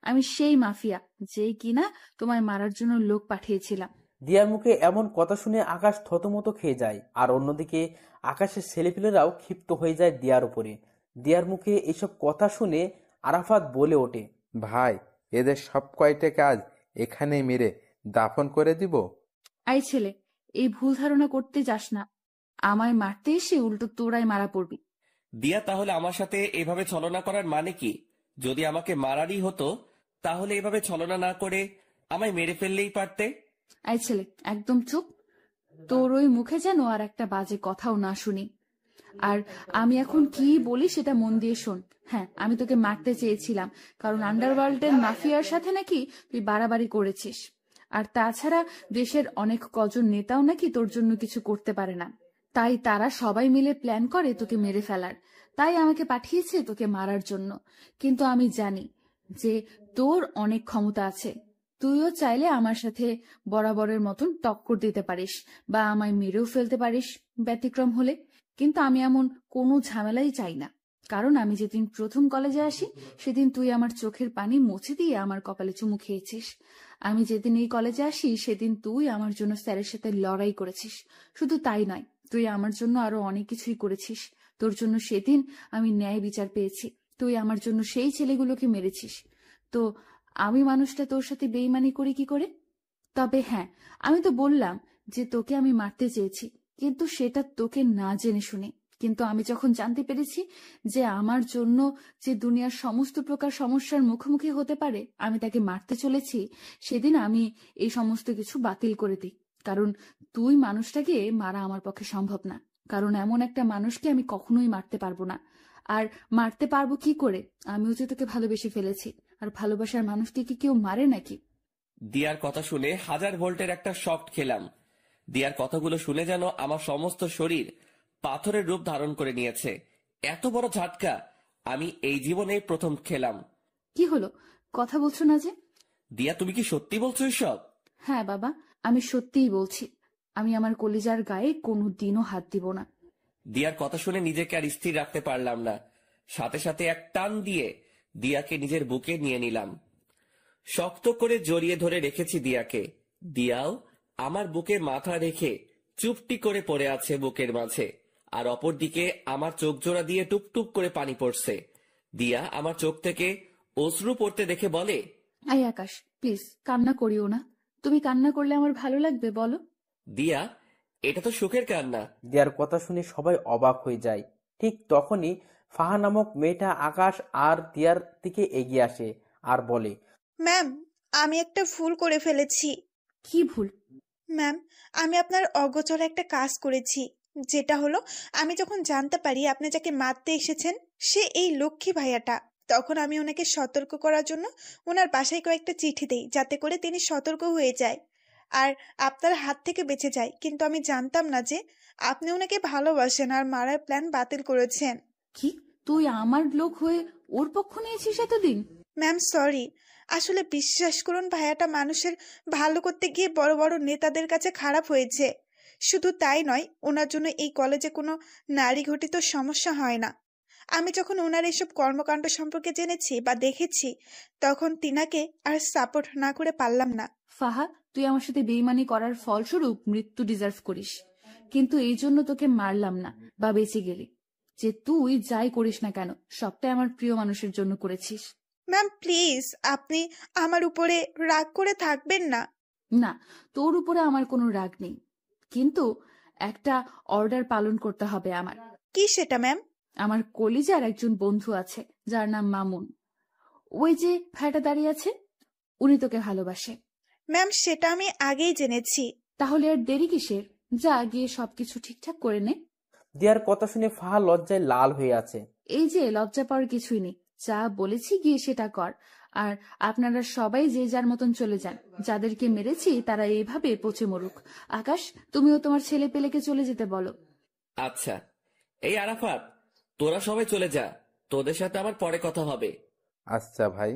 আমি সেই মাফিয়া যে কিনা তোমায় মারার জন্য লোক পাঠিয়েছিলাম। দিয়ার মুখে এমন কথা শুনে আকাশ থতমত খেয়ে যায়, আর অন্যদিকে আকাশের ছেলেপিলেরাও ক্ষিপ্ত হয়ে যায় দিয়ার উপরে। দিয়ার মুখে এসব কথা শুনে আরাফাত বলে ওঠে, ভাই, এদের সব কয়টাকে আজ এখানেই মেরে দাফন করে দিব। আই ছেলে, এই ভুল ধারণা করতে যাস না। আমায় মারতে এসে উল্টো তোরাই মারা পড়বি। দিয়া, তাহলে আমার সাথে এভাবে ছলনা করার মানে কি? যদি আমাকে মারারই হতো তাহলে এভাবে ছলনা না করে আমায় মেরে ফেললেই পারতে। আই ছেলে, একদম চুপ। তোর ওই মুখে যেন আর একটা বাজে কথাও না শুনি। আর আমি এখন কি বলি সেটা মন দিয়ে শোন। হ্যাঁ, আমি তোকে মারতে চেয়েছিলাম, কারণ আন্ডারওয়ার্ল্ডের মাফিয়ার সাথে নাকি তুই বাড়াবাড়ি করেছিস। আর তাছাড়া দেশের অনেক কজন নেতাও নাকি তোর জন্য কিছু করতে পারে না, তাই তারা সবাই মিলে প্ল্যান করে তোকে মেরে ফেলার। তাই আমাকে পাঠিয়েছে তোকে মারার জন্য। কিন্তু আমি জানি যে তোর অনেক ক্ষমতা আছে, তুইও চাইলে আমার সাথে বরাবরের মতন টক্কর দিতে পারিস বা আমায় মেরেও ফেলতে পারিস ব্যতিক্রম হলে। কিন্তু আমি এমন কোনো ঝামেলাই চাই না, কারণ আমি যেদিন প্রথম কলেজে আসি সেদিন তুই আমার চোখের পানি মুছে দিয়ে আমার কপালে চুমু খেয়েছিস। আমি যেদিন এই কলেজে আসি সেদিন তুই আমার জন্য স্যারের সাথে লড়াই করেছিস। শুধু তাই নয়, তুই আমার জন্য আরো অনেক কিছুই করেছিস। তোর জন্য সেদিন আমি ন্যায় বিচার পেয়েছি। তুই আমার জন্য সেই ছেলেগুলোকে মেরেছিস। তো আমি মানুষটা তোর সাথে বেইমানি করি কি করে? তবে হ্যাঁ, আমি তো বললাম যে তোকে আমি মারতে চেয়েছি, কিন্তু সেটা তোকে না জেনে শুনে। কিন্তু আমি যখন জানতে পেরেছি যে আমার জন্য যে দুনিয়ার সমস্ত প্রকার সমস্যার মুখোমুখি হতে পারে আমি তাকে মারতে চলেছি, সেদিন আমি এই সমস্ত কিছু বাতিল করে দিই। কারণ তুই মানুষটাকে মারা আমার পক্ষে সম্ভব না, কারণ এমন একটা মানুষকে আমি কখনোই মারতে পারবো না। আর মারতে পারবো কি করে? আমিও যে তোকে ভালোবেসে ফেলেছি, আর ভালোবাসার মানুষকে কি কেউ মারে নাকি? দিয়ার কথা শুনে 1000 ভোল্টের একটা শক খেলাম। দিয়ার কথাগুলো শুনে যেন আমার সমস্ত শরীর পাথরের রূপ ধারণ করে নিয়েছে। এত বড় ঝাটকা আমি এই জীবনে প্রথম খেলাম। কি হলো, কথা বলছো না যে? দিয়া, তুমি কি সত্যি বলছো এসব? হ্যাঁ বাবা, আমি সত্যিই বলছি। আমি আমার কলিজার গায়ে কোনো দিনও হাত দিব না। দিয়ার কথা শুনে নিজেকে আর স্থির রাখতে পারলাম না। সাথে সাথে এক টান দিয়ে দিয়াকে নিজের বুকে নিয়ে নিলাম। শক্ত করে জড়িয়ে ধরে রেখেছি দিয়াকে। দিয়াও আমার বুকে মাথা রেখে চুপটি করে পড়ে আছে বুকের মাঝে, আর অপরদিকে আমার চোখ জোড়া দিয়ে টুপটুপ করে পানি পড়ছে। দিয়া আমার চোখ থেকে অশ্রু পড়তে দেখে বলে, আই আকাশ, প্লিজ কান্না করিও না। তুমি কান্না করলে আমার ভালো লাগবে বলো? দিয়া, এটা তো সুখের কান্না। দিয়ার কথা শুনে সবাই অবাক হয়ে যায়। ঠিক তখনই ফাহা নামক মেয়েটা আকাশ আর দিয়ার দিকে এগিয়ে আসে আর বলে, ম্যাম, আমি একটা ভুল করে ফেলেছি। কি ভুল? ম্যাম, আমি আপনার অগোচরে একটা কাজ করেছি। যেটা হলো, আমি যখন জানতে পারি আপনি যাকে মারতে এসেছেন সে এই লক্ষ্মী ভাইয়াটা, তখন আমি ওনাকে সতর্ক করার জন্য ওনার বাসায় কয়েকটা চিঠি দেই, যাতে করে তিনি সতর্ক হয়ে যায় আর আপনার হাত থেকে বেঁচে যায়। কিন্তু আমি জানতাম না যে আপনি ওনাকে ভালোবাসেন আর মারার প্ল্যান বাতিল করেছেন। কি, তুই আমার লোক হয়ে ওর পক্ষ নিয়েছিস এতদিন? ম্যাম সরি, আসলে বিশ্বাস করুন ভাইয়াটা মানুষের ভালো করতে গিয়ে বড় বড় নেতাদের কাছে খারাপ হয়েছে। শুধু তাই নয়, ওনার জন্য এই কলেজে কোনো নারী ঘটিত সমস্যা হয় না। আমি যখন ওনার এসব কর্মকাণ্ড সম্পর্কে জেনেছি বা দেখেছি, তখন তিনাকে আর সাপোর্ট না করে পারলাম না। ফাহা, তুই আমার সাথে বেইমানি করার ফলস্বরূপ মৃত্যু ডিজার্ভ করিস, কিন্তু এই জন্য তোকে মারলাম না বা বেঁচে গেলি। যে তুই যাই করিস না কেন, সবটাই আমার প্রিয় মানুষের জন্য করেছিস। ম্যাম প্লিজ, আপনি আমার উপরে রাগ করে থাকবেন না। না, তোর উপরে আমার কোনো রাগ নেই, কিন্তু একটা অর্ডার পালন করতে হবে আমার। কি সেটা ম্যাম? আমার কলিজার একজন বন্ধু আছে যার নাম মামুন। ওই যে ভাইটা দাঁড়িয়ে আছে, উনি তোকে ভালোবাসে। ম্যাম সেটা আমি আগেই জেনেছি। তাহলে আর দেরি কিসের? যা গিয়ে সবকিছু ঠিকঠাক করে নে। দিয়ার কথা শুনে ফাহা লজ্জায় লাল হয়ে আছে। এই যে লজ্জা পাওয়ার কিছুই নেই, যা বলেছি গিয়ে সেটা কর। আর আপনারা সবাই যে যার মতন চলে যান। যাদেরকে মেরেছি তারা এইভাবে পচে মরুক। আকাশ, তুমিও তোমার ছেলে পেলেকে চলে যেতে বলো। আচ্ছা। এই আরাফাত, তোরা সবাই চলে যা, তোদের সাথে আমার পরে কথা হবে। আচ্ছা ভাই।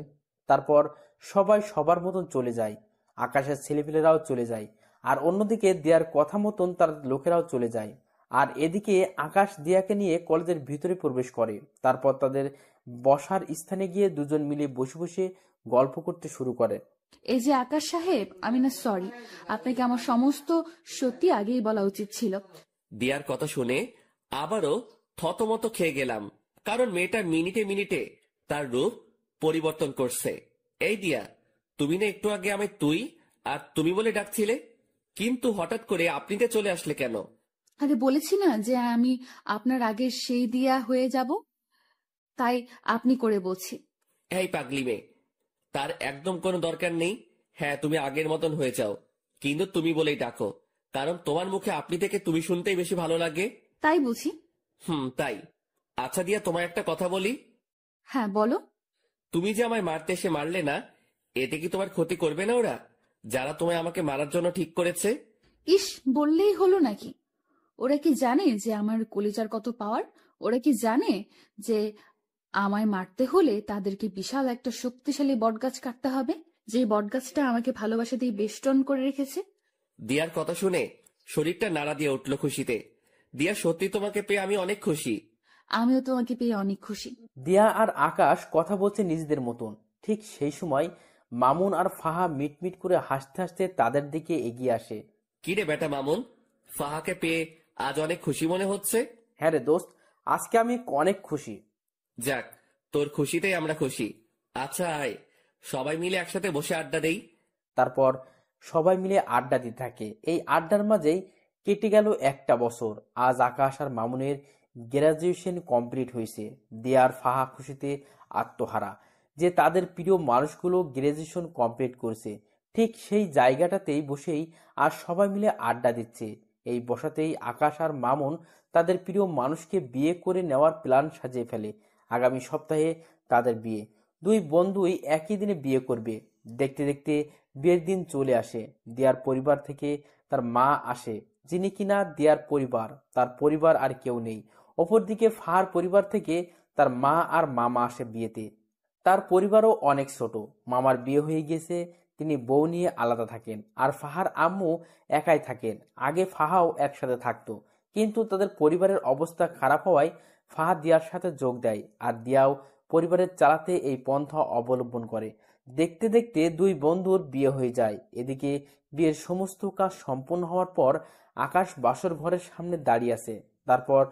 তারপর সবাই সবার মতন চলে যায়। আকাশের ছেলেপেলেরাও চলে যায়, আর অন্যদিকে দিয়ার কথা মতন তার লোকেরাও চলে যায়। আর এদিকে আকাশ দিয়াকে নিয়ে কলেজের ভিতরে প্রবেশ করে। তারপর তাদের বসার স্থানে গিয়ে দুজন মিলে বসে বসে গল্প করতে শুরু করে। এই যে আকাশ সাহেব, আমি না সরি, আপনাকে আমার সমস্ত সত্যি আগেই বলা উচিত ছিল। দিয়ার কথা শুনে আবারও থতমত খেয়ে গেলাম, কারণ মেয়েটা মিনিটে মিনিটে তার রূপ পরিবর্তন করছে। এই দিয়া, তুমি না একটু আগে আমায় তুই আর তুমি বলে ডাকছিলে, কিন্তু হঠাৎ করে আপনিতে চলে আসলে কেন? আরে বলেছি না যে আমি আপনার আগে সেই দিয়া হয়ে যাব, তাই আপনি করে বলছি। এই পাগলি মেয়ে, তার একদম কোনো দরকার নেই। হ্যাঁ, তুমি আগের মতন হয়ে যাও, কিন্তু তুমি বলেই ডাকো, কারণ তোমার মুখে আপনি থেকে তুমি শুনতেই বেশি ভালো লাগে। তাই বুঝি? তাই। আচ্ছা দিয়া, তোমায় একটা কথা বলি। হ্যাঁ বলো। তুমি যে আমায় মারতে এসে মারলে না, এতে কি তোমার ক্ষতি করবে না ওরা, যারা তোমায় আমাকে মারার জন্য ঠিক করেছে? ইস, বললেই হলো নাকি? ওরা কি জানে যে আমার কলিজার কত পাওয়ার? ওরা কি জানে যে আমায় মারতে হলে তাদেরকে বিশাল একটা শক্তিশালী বটগাছ কাটতে হবে, যে বটগাছটা আমাকে ভালোবাসা দিয়ে বেষ্টন করে রেখেছে? দিয়ার কথা শুনে শরীরটা নাড়া দিয়ে উঠল খুশিতে। দিয়া, সত্যি তোমাকে পেয়ে আমি অনেক খুশি। আমিও তোমাকে পেয়ে অনেক খুশি। দিয়া আর আকাশ কথা বলছে নিজেদের মতন। ঠিক সেই সময় মামুন আর ফাহা মিটমিট করে হাসতে হাসতে তাদের দিকে এগিয়ে আসে। কিরে বেটা মামুন, ফাহাকে পেয়ে আজ অনেক খুশি মনে হচ্ছে? হ্যাঁ রে দোস্ত, আজকে আমি অনেক খুশি। যাক, তোর খুশিতেই আমরা খুশি। আচ্ছা আয়, সবাই মিলে একসাথে বসে আড্ডা দেই। তারপর সবাই মিলে আড্ডা দিতে থাকে। এই আড্ডার মাঝেই কেটে গেল একটা বছর। আজ আকাশ আর মামুনের গ্রাজুয়েশন কমপ্লিট হয়েছে। দেয়ার ফাহা খুশিতে আত্মহারা যে তাদের প্রিয় মানুষগুলো গ্রাজুয়েশন কমপ্লিট করছে। ঠিক সেই জায়গাটাতেই বসেই আর সবাই মিলে আড্ডা দিচ্ছে। এই বসাতেই আকাশ আর মামুন তাদের প্রিয় মানুষকে বিয়ে করে নেওয়ার প্ল্যান সাজিয়ে ফেলে। আগামী সপ্তাহে তাদের বিয়ে। দুই বন্ধুই একই দিনে বিয়ে করবে। দেখতে দেখতে বিয়ের দিন চলে আসে। দিয়ার পরিবার থেকে তার মা আসে, যিনি কিনা দিয়ার পরিবার, তার পরিবার আর কেউ নেই। অপরদিকে ফাহার পরিবার থেকে তার মা আর মামা আসে বিয়েতে। তার পরিবারও অনেক ছোট। মামার বিয়ে হয়ে গেছে, তিনি বউ নিয়ে আলাদা থাকেন। আর ফাহার আম্মু একাই থাকেন। আগে ফাহাও একসাথে থাকতো, কিন্তু তাদের পরিবারের অবস্থা খারাপ হওয়ায় ফাহা দিয়ার সাথে যোগ দেয়। আর দিয়াও পরিবারের চালাতে এই পন্থা অবলম্বন করে। দেখতে দেখতে দুই বন্ধুর বিয়ে হয়ে যায়। এদিকে বিয়ের সমস্ত কাজ সম্পন্ন হওয়ার পর আকাশ বাসর ঘরের সামনে দাঁড়িয়ে আছে। তারপর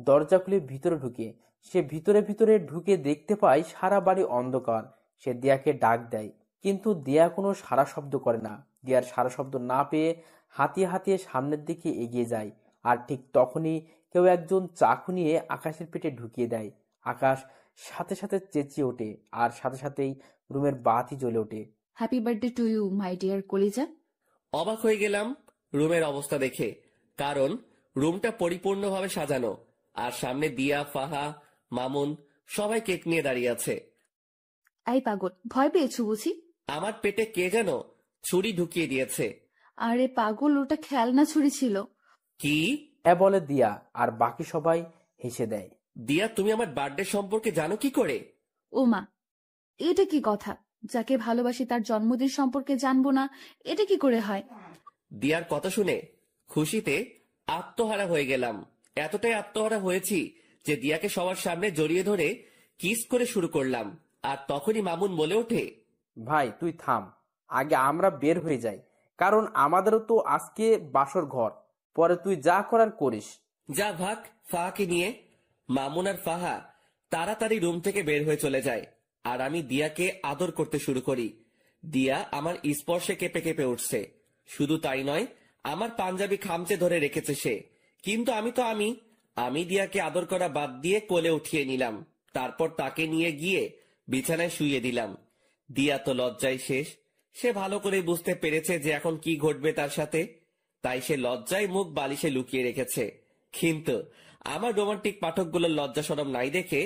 দরজা খুলে ভিতরে ঢুকে সে ভিতরে ঢুকে দেখতে পায় সারা বাড়ি অন্ধকার। সে দিয়াকে ডাক দেয়, কিন্তু দিয়া কোনো সাড়া শব্দ করে না। দিয়ার সাড়া শব্দ না পেয়ে হাতিয়ে হাতিয়ে সামনের দিকে এগিয়ে যায়। আর ঠিক তখনই কেউ একজন চাকু নিয়ে আকাশের পেটে ঢুকিয়ে দেয়। আকাশ সাথে সাথে চেঁচিয়ে ওঠে, আর সাথে সাথেই রুমের বাতি জ্বলে ওঠে। Happy birthday to you my dear কলিজা। অবাক হয়ে গেলাম রুমের অবস্থা দেখে, কারণ রুমটা পরিপূর্ণভাবে সাজানো, আর সামনে দিয়া, ফাহা, মামুন সবাই কেক নিয়ে দাঁড়িয়ে আছে। এই পাগল, ভয় পেয়েছো বুঝি? আমার পেটে কে যেন ছুরি ঢুকিয়ে দিয়েছে। আরে পাগল, ওটা খেলনা ছুরি ছিল। কি? বলে দিয়া, আর বাকি সবাই হেসে দেয়। দিয়া, তুমি আমার বার্থডে সম্পর্কে জানো কি করে? ও মা, এটা কি কথা? যাকে ভালোবাসি তার জন্মদিন সম্পর্কে জানবো না, এটা কি করে হয়? দিয়ার কথা শুনে খুশিতে আত্মহারা হয়ে গেলাম। এতটাই আত্মহারা হয়েছি যে দিয়াকে সবার সামনে জড়িয়ে ধরে কিস করে শুরু করলাম। আর তখনই মামুন বলে ওঠে, ভাই তুই থাম, আগে আমরা বের হয়ে যাই, কারণ আমাদেরও তো আজকে বাসর ঘর। পরে তুই যা করার করিস। যা ভাগ ফাহাকে নিয়ে। মামুন আর ফাহা তাড়াতাড়ি রুম থেকে বের হয়ে চলে যায়, আর আমি দিয়াকে আদর করতে শুরু করি। দিয়া আমার স্পর্শে কেঁপে কেঁপে উঠছে। শুধু তাই নয়, আমার পাঞ্জাবি খামচে ধরে রেখেছে সে। কিন্তু আমি দিয়াকে আদর করা বাদ দিয়ে কোলে উঠিয়ে নিলাম। তারপর তাকে নিয়ে গিয়ে বিছানায় শুইয়ে দিলাম। দিয়া তো লজ্জায় শেষ। সে ভালো করে বুঝতে পেরেছে যে এখন কি ঘটবে তার সাথে, তাই সে লজ্জায় মুখ বালিশে লুকিয়ে রেখেছে। কিন্তু আমার রোমান্টিক পাঠকগুলোর লজ্জা শরম নাই দেখে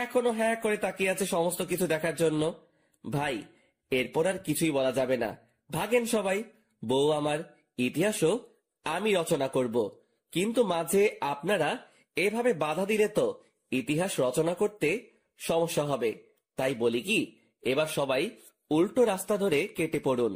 এখনো হ্যাঁ করে তাকিয়ে আছে সমস্ত কিছু দেখার জন্য। ভাই, এরপর আর কিছুই বলা যাবে না। ভাগেন সবাই। বউ আমার, ইতিহাসও আমি রচনা করব, কিন্তু মাঝে আপনারা এভাবে বাধা দিলে তো ইতিহাস রচনা করতে সমস্যা হবে। তাই বলি কি, এবার সবাই উল্টো রাস্তা ধরে কেটে পড়ুন।